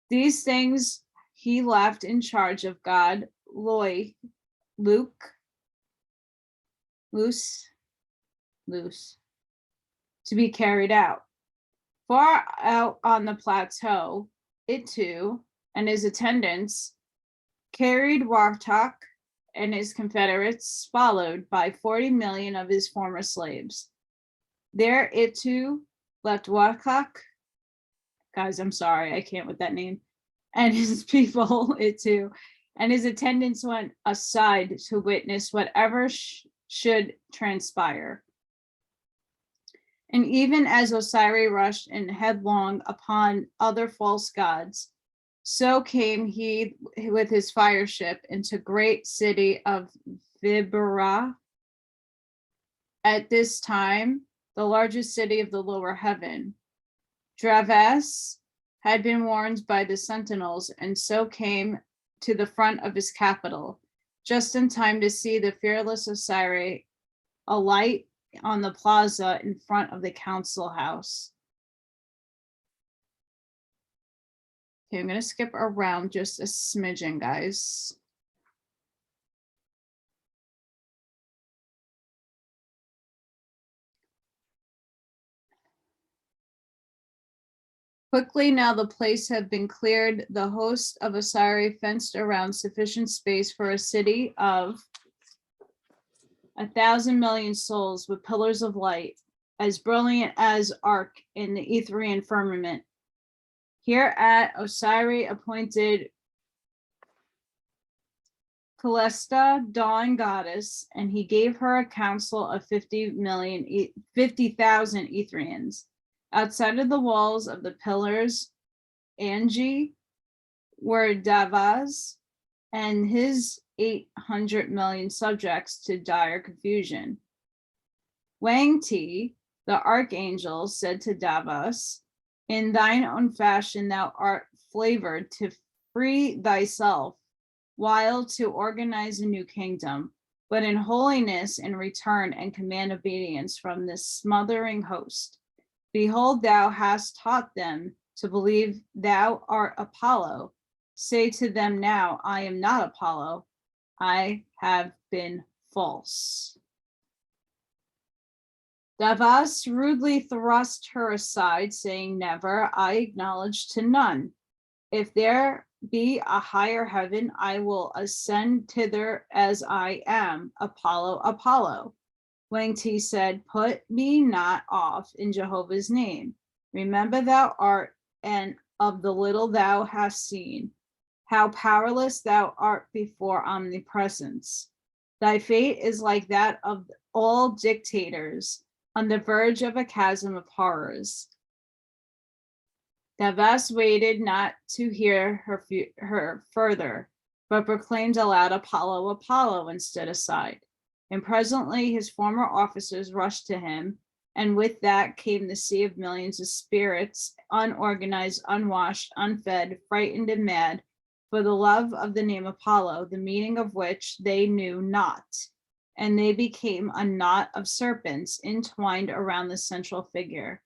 These things he left in charge of God Luke, to be carried out. Far out on the plateau, Itu and his attendants carried Wartak and his confederates, followed by 40 million of his former slaves. There Itu left Wartak, guys, I'm sorry, I can't with that name, and his people, Itu, and his attendants went aside to witness whatever should transpire. And even as Osiris rushed in headlong upon other false gods, so came he with his fire ship into great city of Vibera, at this time the largest city of the lower heaven. Dravas had been warned by the sentinels, and so came to the front of his capital, just in time to see the fearless Osiris alight on the plaza in front of the council house. Okay, I'm going to skip around just a smidgen, guys. Quickly, now the place had been cleared. The host of Osiris fenced around sufficient space for a city of 1,000 million souls with pillars of light, as brilliant as arc in the Etherian firmament. Hereat Osiris appointed Calesta, dawn goddess, and he gave her a council of 50,000 Etherians. Outside of the walls of the pillars, Angie, were Davaz and his 800 million subjects to dire confusion. Wang Ti, the archangel, said to Davos, "In thine own fashion thou art flavored to free thyself, while to organize a new kingdom, but in holiness in return and command obedience from this smothering host. Behold, thou hast taught them to believe thou art Apollo. Say to them now, I am not Apollo. I have been false." Davos rudely thrust her aside, saying, "Never, I acknowledge to none. If there be a higher heaven, I will ascend thither as I am, Apollo, Apollo." Wang Ti said, "Put me not off in Jehovah's name. Remember thou art, and of the little thou hast seen, how powerless thou art before omnipresence. Thy fate is like that of all dictators, on the verge of a chasm of horrors." Davos waited not to hear her further, but proclaimed aloud, "Apollo, Apollo," and stood aside. And presently his former officers rushed to him, and with that came the sea of millions of spirits, unorganized, unwashed, unfed, frightened, and mad, for the love of the name Apollo, the meaning of which they knew not. And they became a knot of serpents entwined around the central figure.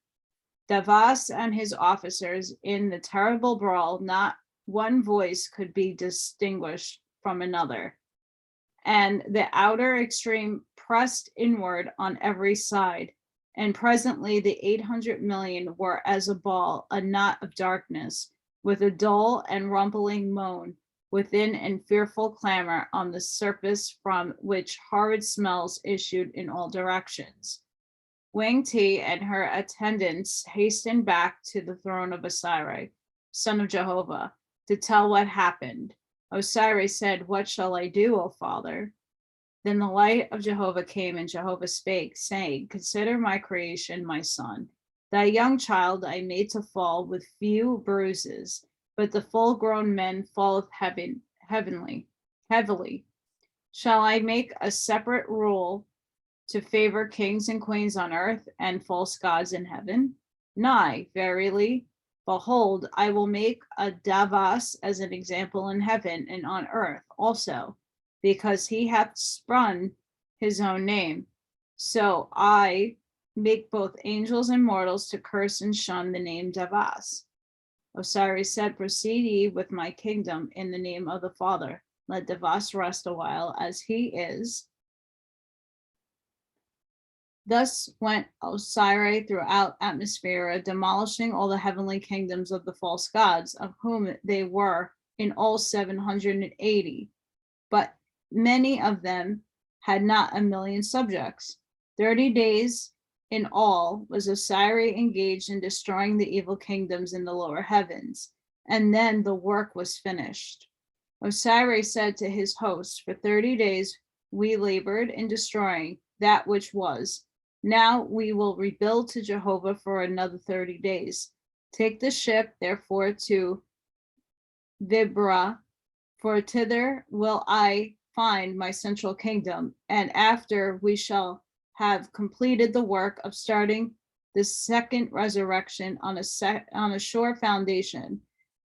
Davos and his officers, in the terrible brawl, not one voice could be distinguished from another. And the outer extreme pressed inward on every side. And presently the 800 million were as a ball, a knot of darkness, with a dull and rumbling moan within and fearful clamor on the surface, from which horrid smells issued in all directions. Wang Ti and her attendants hastened back to the throne of Osiris, son of Jehovah, to tell what happened. Osiris said, "What shall I do, O Father?" Then the light of Jehovah came, and Jehovah spake, saying, "Consider my creation, my son. Thy young child I made to fall with few bruises, but the full-grown men falleth heavily. Shall I make a separate rule to favor kings and queens on earth and false gods in heaven? Nay, verily, behold, I will make a Davos as an example in heaven and on earth also, because he hath spurn his own name. So I make both angels and mortals to curse and shun the name Davos." Osiris said, "Proceed ye with my kingdom in the name of the Father. Let Davos rest a while as he is." Thus went Osiris throughout atmosphere, demolishing all the heavenly kingdoms of the false gods, of whom they were in all 780. But many of them had not a million subjects. 30 days in all was Osiris engaged in destroying the evil kingdoms in the lower heavens, and then the work was finished. Osiris said to his hosts, "For 30 days we labored in destroying that which was. Now we will rebuild to Jehovah for another 30 days. Take the ship, therefore, to Vibra, for thither will I find my central kingdom, and after we shall have completed the work of starting the second resurrection on a sure foundation,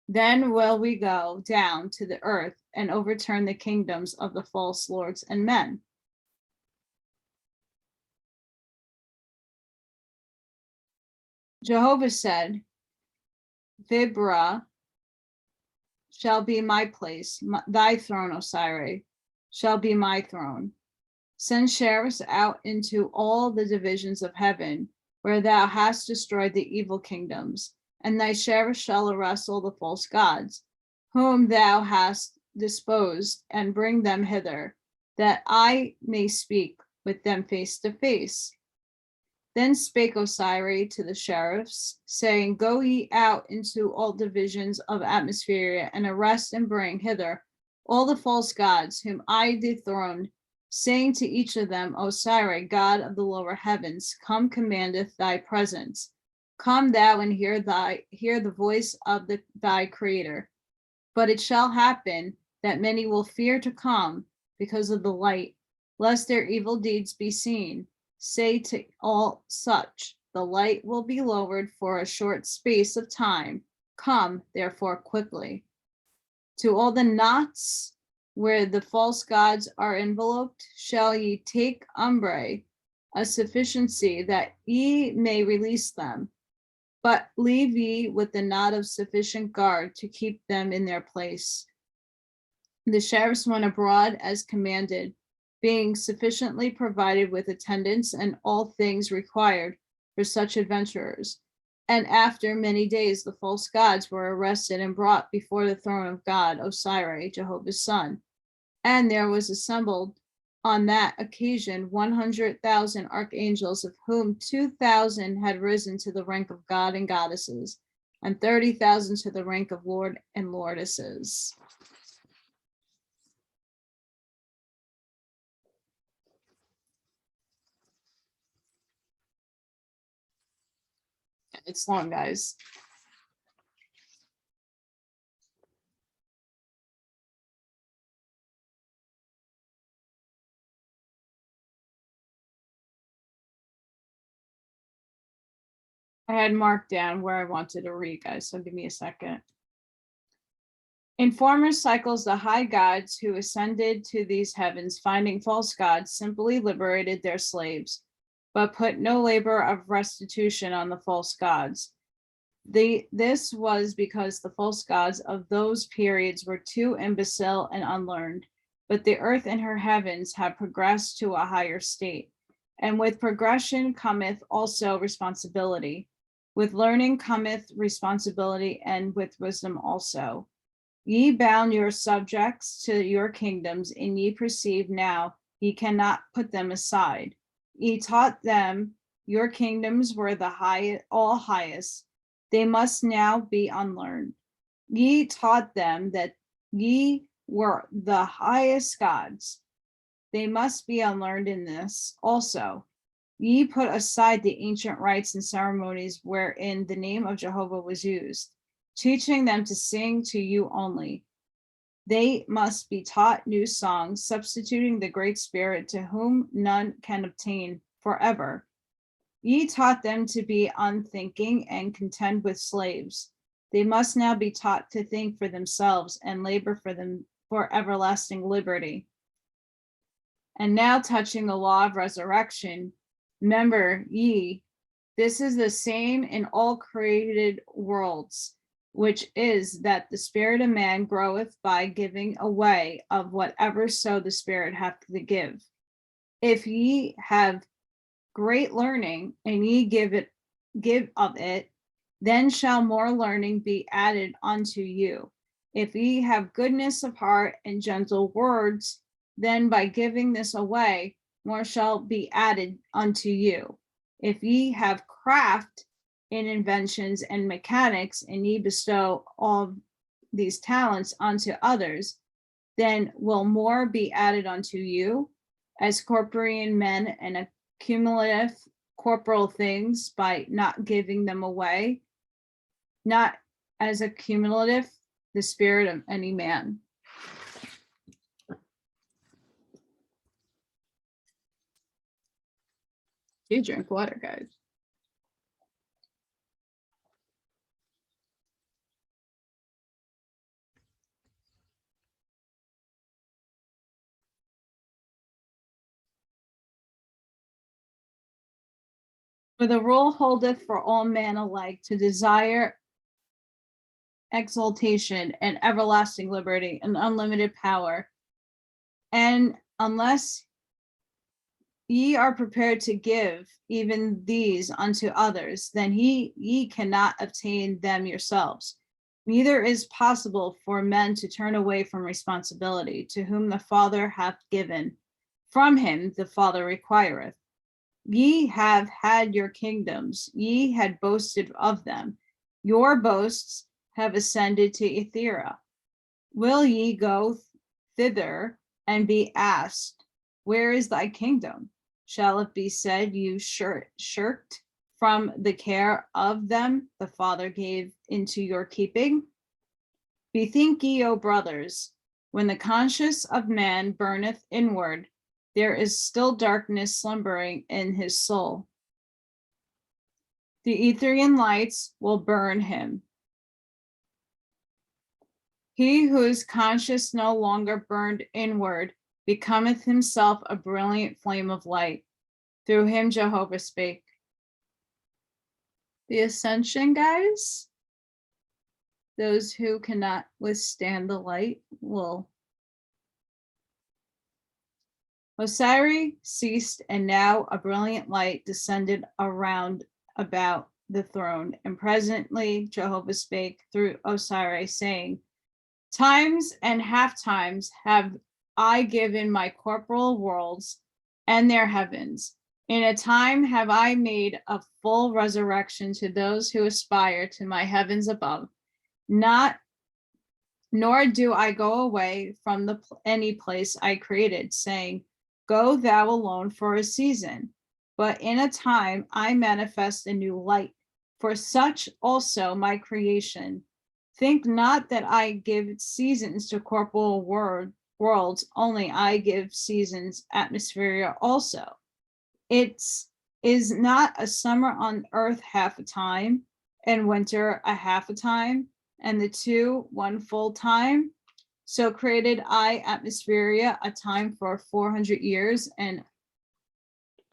then will we go down to the earth and overturn the kingdoms of the false lords and men." Jehovah said, "Vibra shall be my place, thy throne, Osiris, shall be my throne. Send sheriffs out into all the divisions of heaven, where thou hast destroyed the evil kingdoms, and thy sheriffs shall arrest all the false gods, whom thou hast disposed, and bring them hither, that I may speak with them face to face." Then spake Osiris to the sheriffs, saying, "Go ye out into all divisions of atmosphere, and arrest and bring hither all the false gods whom I dethroned, saying to each of them, Osiris, God of the lower heavens, come commandeth thy presence. Come thou and hear the voice of thy creator. But it shall happen that many will fear to come because of the light, lest their evil deeds be seen. Say to all such, the light will be lowered for a short space of time. Come, therefore, quickly. To all the knots where the false gods are enveloped, shall ye take umbre, a sufficiency that ye may release them. But leave ye with the knot of sufficient guard to keep them in their place." The sheriffs went abroad as commanded, being sufficiently provided with attendants and all things required for such adventurers. And after many days, the false gods were arrested and brought before the throne of God, Osiris, Jehovah's son. And there was assembled on that occasion 100,000 archangels, of whom 2,000 had risen to the rank of God and goddesses, and 30,000 to the rank of Lord and Lordesses. It's long, guys. I had marked down where I wanted to read, guys, so give me a second. In former cycles, the high gods who ascended to these heavens, finding false gods, simply liberated their slaves, but put no labor of restitution on the false gods. This was because the false gods of those periods were too imbecile and unlearned, but the earth and her heavens have progressed to a higher state. And with progression cometh also responsibility. With learning cometh responsibility, and with wisdom also. Ye bound your subjects to your kingdoms, and ye perceive now ye cannot put them aside. Ye taught them your kingdoms were the all highest. They must now be unlearned. Ye taught them that ye were the highest gods. They must be unlearned in this also. Ye put aside the ancient rites and ceremonies wherein the name of Jehovah was used, teaching them to sing to you only. They must be taught new songs, substituting the Great Spirit to whom none can obtain forever. Ye taught them to be unthinking and content with slaves. They must now be taught to think for themselves and labor for everlasting liberty. And now touching the law of resurrection, remember ye, this is the same in all created worlds, which is that the spirit of man groweth by giving away of whatever so the spirit hath to give. If ye have great learning, and ye give of it, then shall more learning be added unto you. If ye have goodness of heart and gentle words, then by giving this away, more shall be added unto you. If ye have craft in inventions and mechanics, and ye bestow all these talents unto others, then will more be added unto you, as corporean men and accumulative corporal things by not giving them away, not as accumulative the spirit of any man. You drink water, guys. For the rule holdeth for all men alike to desire exaltation and everlasting liberty and unlimited power. And unless ye are prepared to give even these unto others, then ye cannot obtain them yourselves. Neither is possible for men to turn away from responsibility, to whom the Father hath given. From him the Father requireth. Ye have had your kingdoms, ye had boasted of them. Your boasts have ascended to Ethera. Will ye go thither and be asked, where is thy kingdom? Shall it be said you shirked from the care of them the Father gave into your keeping? Bethink ye, O brothers, when the conscience of man burneth inward, there is still darkness slumbering in his soul. The Etherian lights will burn him. He whose conscience no longer burned inward becometh himself a brilliant flame of light. Through him Jehovah spake. The ascension, guys, those who cannot withstand the light will. Osiris ceased, and now a brilliant light descended around about the throne. And presently Jehovah spake through Osiris, saying, times and half times have I given my corporal worlds and their heavens. In a time have I made a full resurrection to those who aspire to my heavens above. Nor do I go away from any place I created, saying, go thou alone for a season. But in a time I manifest a new light, for such also my creation. Think not that I give seasons to corporal worlds, only I give seasons atmosphere also. Its Is not a summer on earth half a time, and winter a half a time, and the two one full time? So created I atmospheria a time for 400 years, and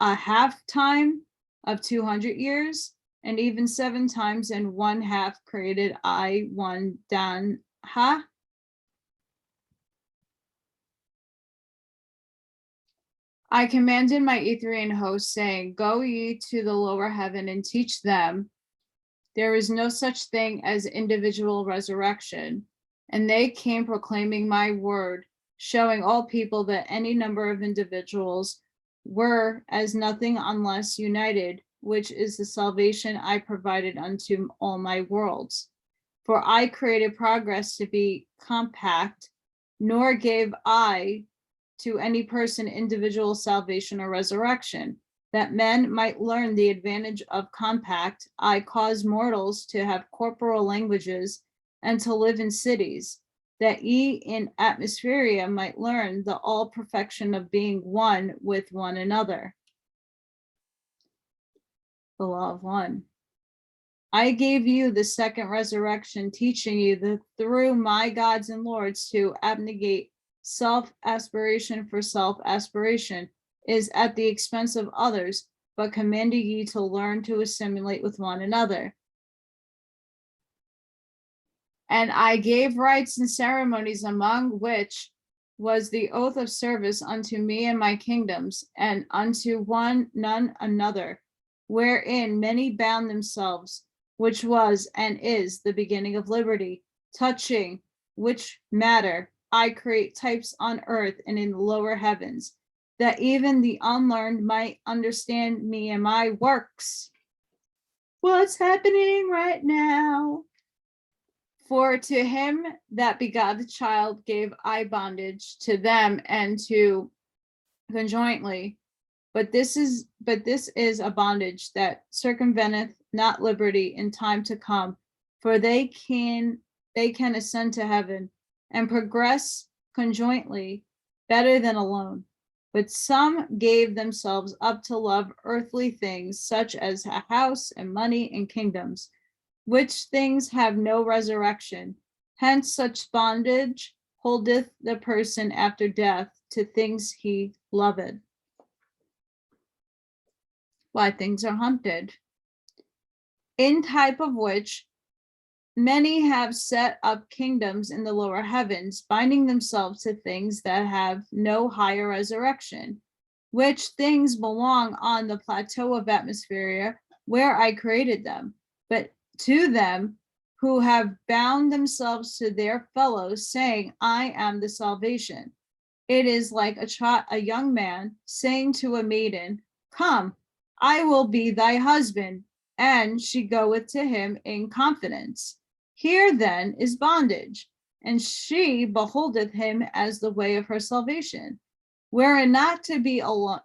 a half time of 200 years, and even 7 times and 1/2 created I one dan ha. I commanded my Etherian host, saying, Go ye to the lower heaven and teach them there is no such thing as individual resurrection. And they came proclaiming my word, showing all people that any number of individuals were as nothing unless united, which is the salvation I provided unto all my worlds. For I created progress to be compact, nor gave I to any person individual salvation or resurrection, that men might learn the advantage of compact. I caused mortals to have corporal languages and to live in cities, that ye in atmospheria might learn the all perfection of being one with one another. The law of one. I gave you the second resurrection, teaching you that through my gods and lords to abnegate self-aspiration for self-aspiration is at the expense of others, but commanding ye to learn to assimilate with one another. And I gave rites and ceremonies, among which was the oath of service unto me and my kingdoms, and unto one none another, wherein many bound themselves, which was and is the beginning of liberty, touching which matter I create types on earth and in the lower heavens, that even the unlearned might understand me and my works. What's happening right now? For to him that begot the child gave I bondage to them and to conjointly. But this is a bondage that circumventeth not liberty in time to come, for they can ascend to heaven and progress conjointly better than alone. But some gave themselves up to love earthly things, such as a house and money and kingdoms, which things have no resurrection. Hence such bondage holdeth the person after death to things he loved. Why things are hunted. In type of which many have set up kingdoms in the lower heavens, binding themselves to things that have no higher resurrection, which things belong on the plateau of atmospheria where I created them. But to them who have bound themselves to their fellows, saying, I am the salvation, it is like a young man saying to a maiden, Come, I will be thy husband, and she goeth to him in confidence. Here then is bondage, and she beholdeth him as the way of her salvation, wherein not he alone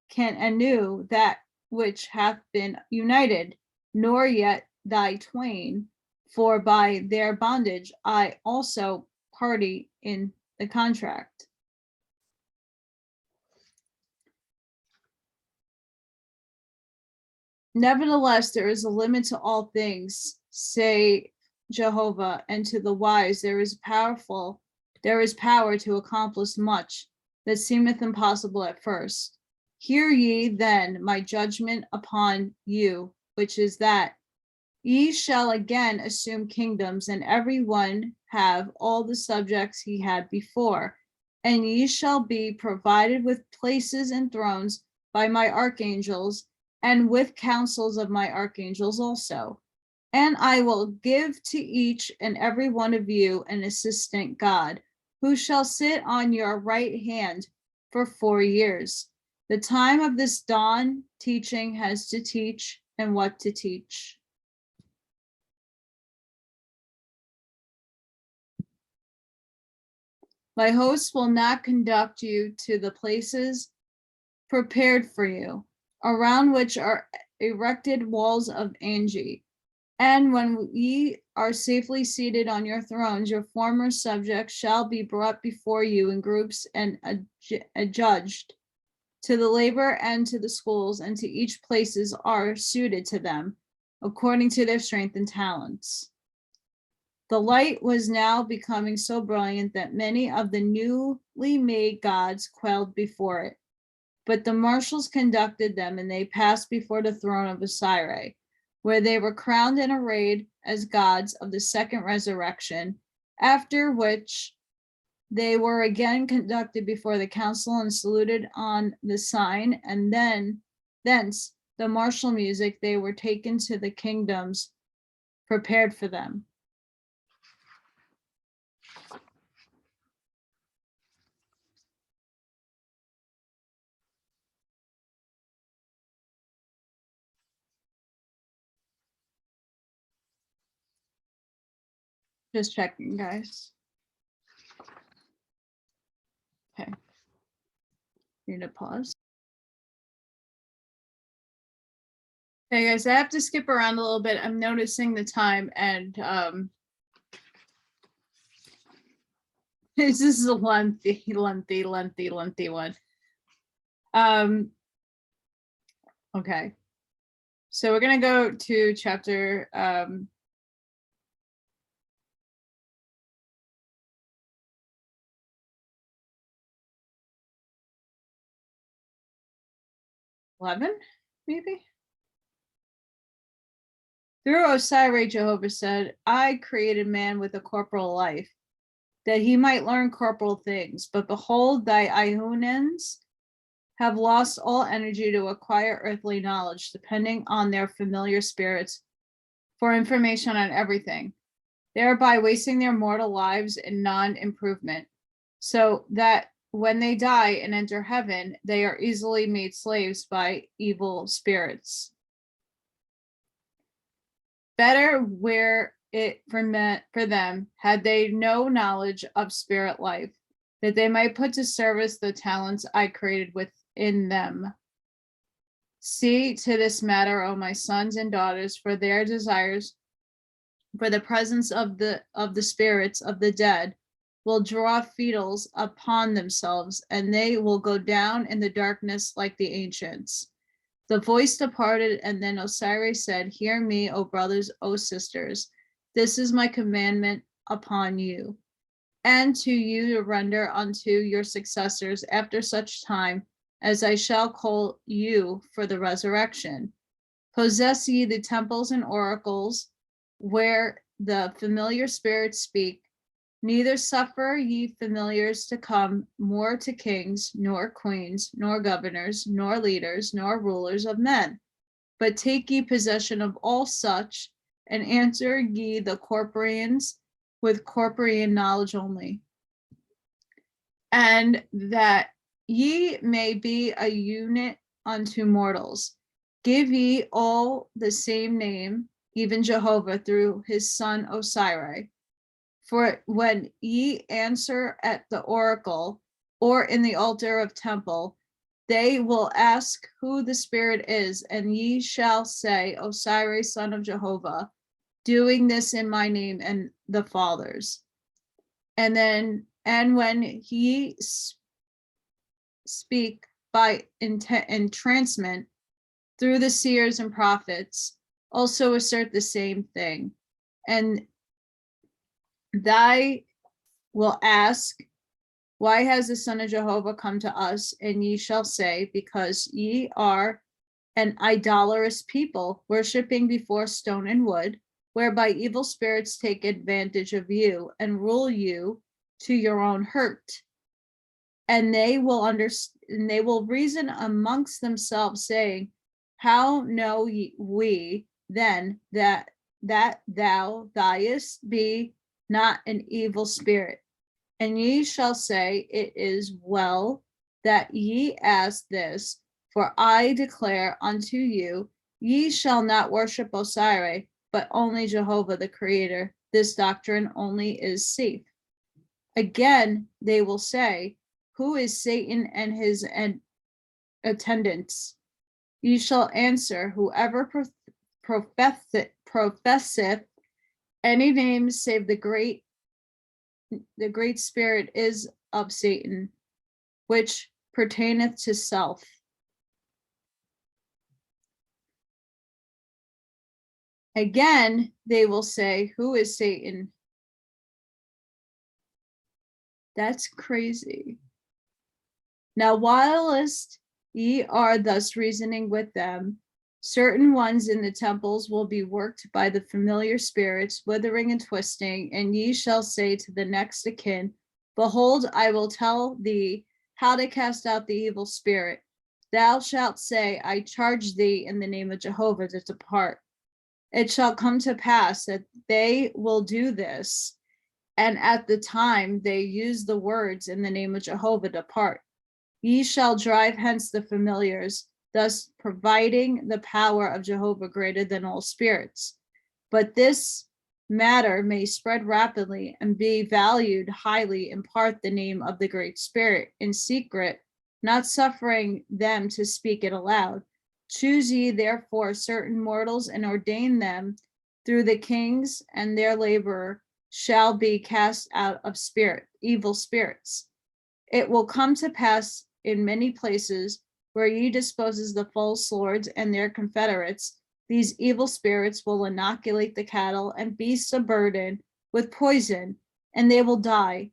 can anew that which hath been united, nor yet thy twain, for by their bondage I also party in the contract. Nevertheless, there is a limit to all things, say Jehovah, and to the wise there is power to accomplish much that seemeth impossible at first. Hear ye then my judgment upon you, which is that ye shall again assume kingdoms, and every one have all the subjects he had before, and ye shall be provided with places and thrones by my archangels, and with counsels of my archangels also. And I will give to each and every one of you an assistant God, who shall sit on your right hand for 4 years. The time of this dawn teaching has to teach and what to teach. My hosts will not conduct you to the places prepared for you, around which are erected walls of Angie. And when ye are safely seated on your thrones, your former subjects shall be brought before you in groups and adjudged. To the labor and to the schools, and to each places are suited to them, according to their strength and talents. The light was now becoming so brilliant that many of the newly made gods quailed before it. But the marshals conducted them, and they passed before the throne of Osiris, where they were crowned and arrayed as gods of the second resurrection, after which they were again conducted before the council and saluted on the sign, and thence the martial music, they were taken to the kingdoms prepared for them. Just checking, guys. Okay. Need to pause. Okay, guys, I have to skip around a little bit. I'm noticing the time, and this is a lengthy one. Okay. So we're gonna go to chapter 11, maybe? Through Osiris, Jehovah said, I created man with a corporal life, that he might learn corporal things. But behold, thy Ihunans have lost all energy to acquire earthly knowledge, depending on their familiar spirits for information on everything, thereby wasting their mortal lives in non-improvement, so that when they die and enter heaven, they are easily made slaves by evil spirits. Better were it for them had they no knowledge of spirit life, that they might put to service the talents I created within them. See to this matter, O my sons and daughters, for their desires, for the presence of the spirits of the dead will draw fetals upon themselves, and they will go down in the darkness like the ancients. The voice departed, and then Osiris said, Hear me, O brothers, O sisters. This is my commandment upon you, and to you to render unto your successors after such time as I shall call you for the resurrection. Possess ye the temples and oracles where the familiar spirits speak, neither suffer ye familiars to come more to kings, nor queens, nor governors, nor leaders, nor rulers of men. But take ye possession of all such, and answer ye the corporeans with corporean knowledge only. And that ye may be a unit unto mortals. Give ye all the same name, even Jehovah through his son Osiris. For when ye answer at the oracle or in the altar of temple, they will ask who the spirit is, and ye shall say, Osiris, son of Jehovah, doing this in my name and the Father's. And when ye speak by entrancement through the seers and prophets, also assert the same thing. And thy will ask, why has the Son of Jehovah come to us? And ye shall say, because ye are an idolatrous people, worshiping before stone and wood, whereby evil spirits take advantage of you and rule you to your own hurt. And they will reason amongst themselves, saying, how know we then that thou diest be not an evil spirit? And ye shall say, it is well that ye ask this, for I declare unto you, ye shall not worship Osiris, but only Jehovah the Creator. This doctrine only is safe. Again, they will say, who is Satan and his attendants? Ye shall answer, whoever professeth any name save the great spirit is of Satan, which pertaineth to self. Again, they will say, who is Satan? That's crazy. Now, whilst ye are thus reasoning with them, certain ones in the temples will be worked by the familiar spirits, withering and twisting, and ye shall say to the next of kin, behold, I will tell thee how to cast out the evil spirit. Thou shalt say, I charge thee in the name of Jehovah to depart. It shall come to pass that they will do this, and at the time they use the words in the name of Jehovah, depart. Ye shall drive hence the familiars, thus providing the power of Jehovah greater than all spirits. But this matter may spread rapidly and be valued highly, impart the name of the Great Spirit in secret, not suffering them to speak it aloud. Choose ye therefore certain mortals and ordain them through the kings, and their labor shall be cast out of evil spirits. It will come to pass in many places where ye disposes the false lords and their confederates, these evil spirits will inoculate the cattle and beasts of burden with poison, and they will die.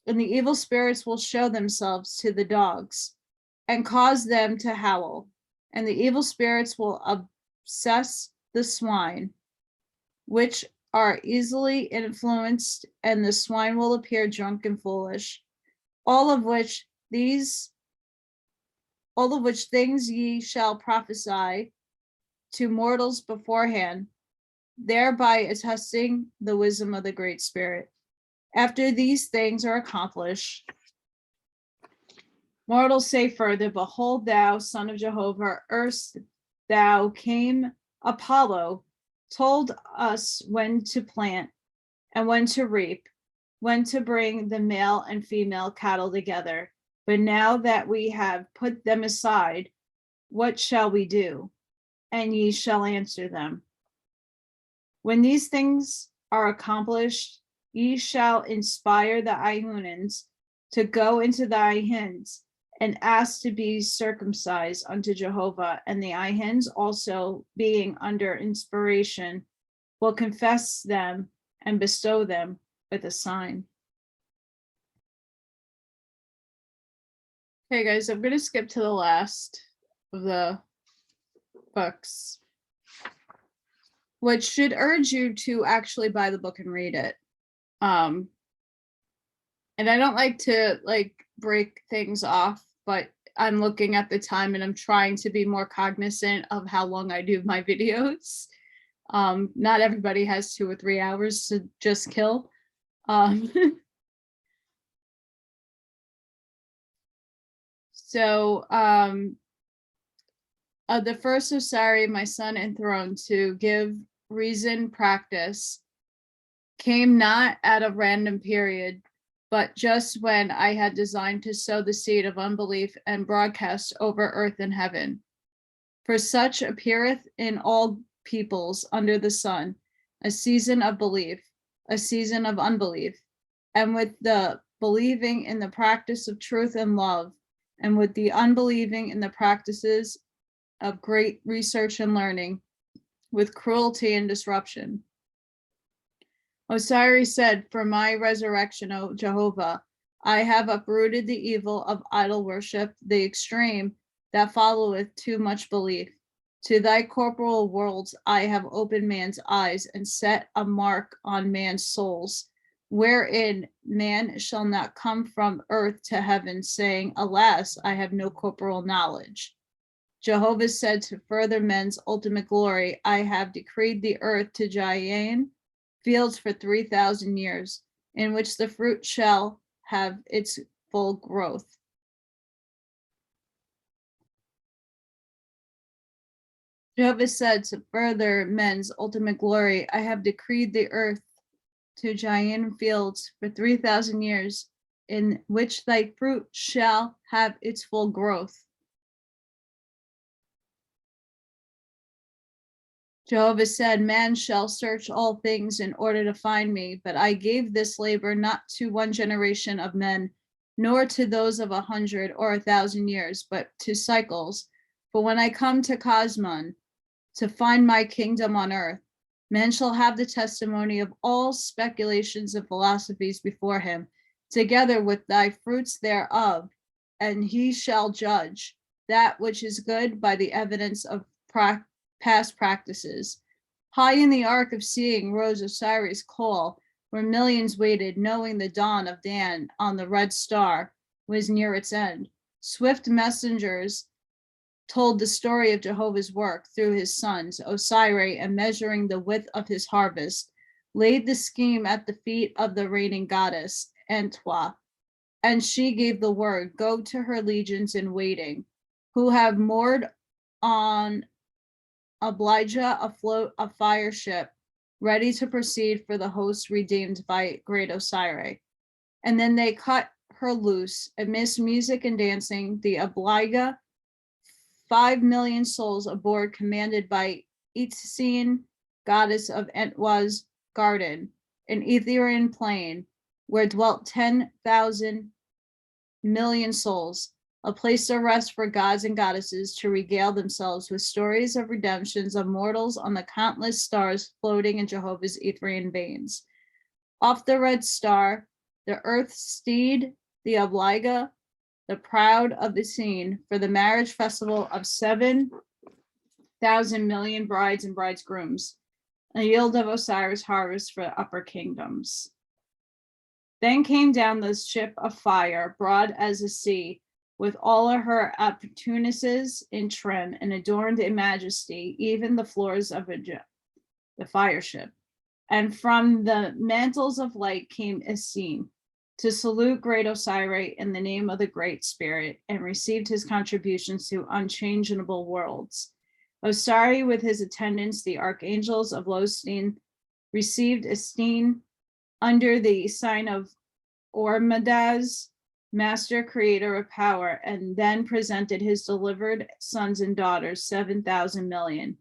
And the evil spirits will show themselves to the dogs and cause them to howl. And the evil spirits will obsess the swine, which are easily influenced, and the swine will appear drunk and foolish. All of which things ye shall prophesy to mortals beforehand, thereby attesting the wisdom of the Great Spirit. After these things are accomplished, mortals say further, behold, thou, son of Jehovah, erst thou came Apollo, told us when to plant and when to reap, when to bring the male and female cattle together. But now that we have put them aside, what shall we do? And ye shall answer them. When these things are accomplished, ye shall inspire the Ihunans to go into the Ihins and ask to be circumcised unto Jehovah. And the Ihins also, being under inspiration, will confess them and bestow them with a sign. Okay, guys, I'm going to skip to the last of the books, which should urge you to actually buy the book and read it. And I don't like to break things off, but I'm looking at the time and I'm trying to be more cognizant of how long I do my videos. Not everybody has 2 or 3 hours to just kill. So the first Osiris, my son enthroned to give reason practice, came not at a random period, but just when I had designed to sow the seed of unbelief and broadcast over earth and heaven. For such appeareth in all peoples under the sun a season of belief, a season of unbelief, and with the believing in the practice of truth and love, and with the unbelieving in the practices of great research and learning, with cruelty and disruption. Osiris said, for my resurrection, O Jehovah, I have uprooted the evil of idol worship, the extreme that followeth too much belief. To thy corporal worlds I have opened man's eyes and set a mark on man's souls, wherein man shall not come from earth to heaven, saying, alas, I have no corporal knowledge. Jehovah said, to further men's ultimate glory, I have decreed the earth to giant fields for 3,000 years, in which the fruit shall have its full growth. Jehovah said, to further men's ultimate glory, I have decreed the earth to giant fields for 3,000 years, in which thy fruit shall have its full growth. Jehovah said, man shall search all things in order to find me, but I gave this labor not to one generation of men, nor to those of 100 or 1,000 years, but to cycles. For when I come to Cosmon, to find my kingdom on earth, men shall have the testimony of all speculations and philosophies before him, together with thy fruits thereof, and he shall judge that which is good by the evidence of past practices. High in the ark of seeing rose Osiris' call, where millions waited, knowing the dawn of Dan on the red star was near its end. Swift messengers told the story of Jehovah's work through his sons, Osiris, and measuring the width of his harvest, laid the scheme at the feet of the reigning goddess, Entwa, and she gave the word, go to her legions in waiting, who have moored on Elijah afloat a fire ship, ready to proceed for the host redeemed by great Osiris. And then they cut her loose amidst music and dancing, the Elijah, 5 million souls aboard, commanded by Itzine, goddess of Entwa's garden, an Ethiopian plain, where dwelt 10,000 million souls, a place of rest for gods and goddesses to regale themselves with stories of redemptions of mortals on the countless stars floating in Jehovah's Ethiopian veins. Off the red star, the earth steed, the Elijah, the proud of the scene, for the marriage festival of 7,000 million brides and bridegrooms, a yield of Osiris' harvest for the upper kingdoms. Then came down the ship of fire, broad as a sea, with all of her appurtenances in trim and adorned in majesty, even the floors of the fire ship. And from the mantles of light came a scene to salute great Osiris in the name of the Great Spirit, and received his contributions to unchangeable worlds. Osiris with his attendants, the archangels of Lostin, received esteem under the sign of Ormadaz, master creator of power, and then presented his delivered sons and daughters, 7,000 million,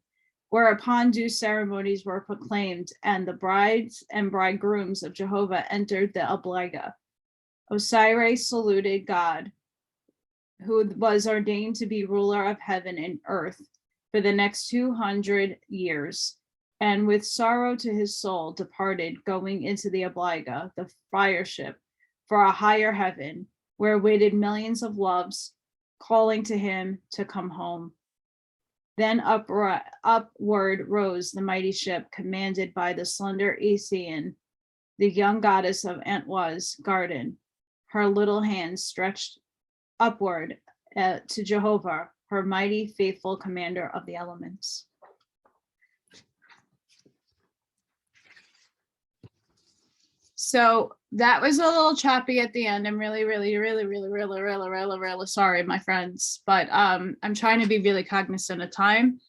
whereupon due ceremonies were proclaimed, and the brides and bridegrooms of Jehovah entered the Elijah. Osiris saluted God, who was ordained to be ruler of heaven and earth for the next 200 years, and with sorrow to his soul departed, going into the Elijah, the fire ship, for a higher heaven, where waited millions of loves, calling to him to come home. Then upward rose the mighty ship, commanded by the slender Aegean, the young goddess of Entwa's garden, her little hands stretched upward to Jehovah, her mighty, faithful commander of the elements. So that was a little choppy at the end. I'm really sorry, my friends, but I'm trying to be really cognizant of time.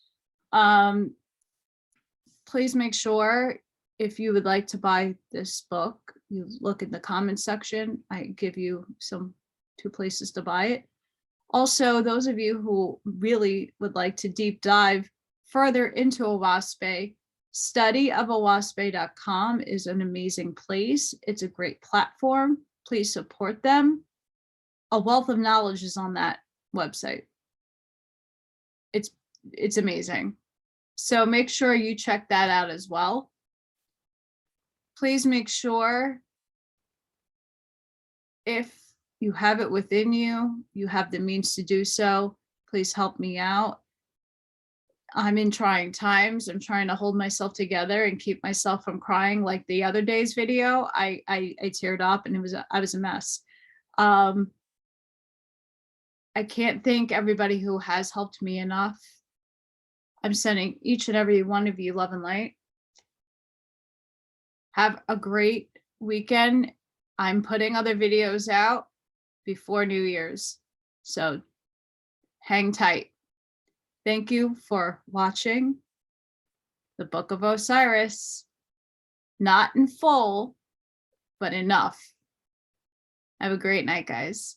Please make sure, if you would like to buy this book, you look in the comments section. I give you 2 places to buy it. Also, those of you who really would like to deep dive further into Oahspe, studyofOahspe.com is an amazing place. It's a great platform. Please support them. A wealth of knowledge is on that website. It's amazing. So make sure you check that out as well. Please make sure, if you have it within you, you have the means to do so, please help me out. I'm in trying times. I'm trying to hold myself together and keep myself from crying. Like the other day's video, I teared up and I was a mess. I can't thank everybody who has helped me enough. I'm sending each and every one of you love and light. Have a great weekend. I'm putting other videos out before New Year's, so hang tight. Thank you for watching the Book of Osiris. Not in full, but enough. Have a great night, guys.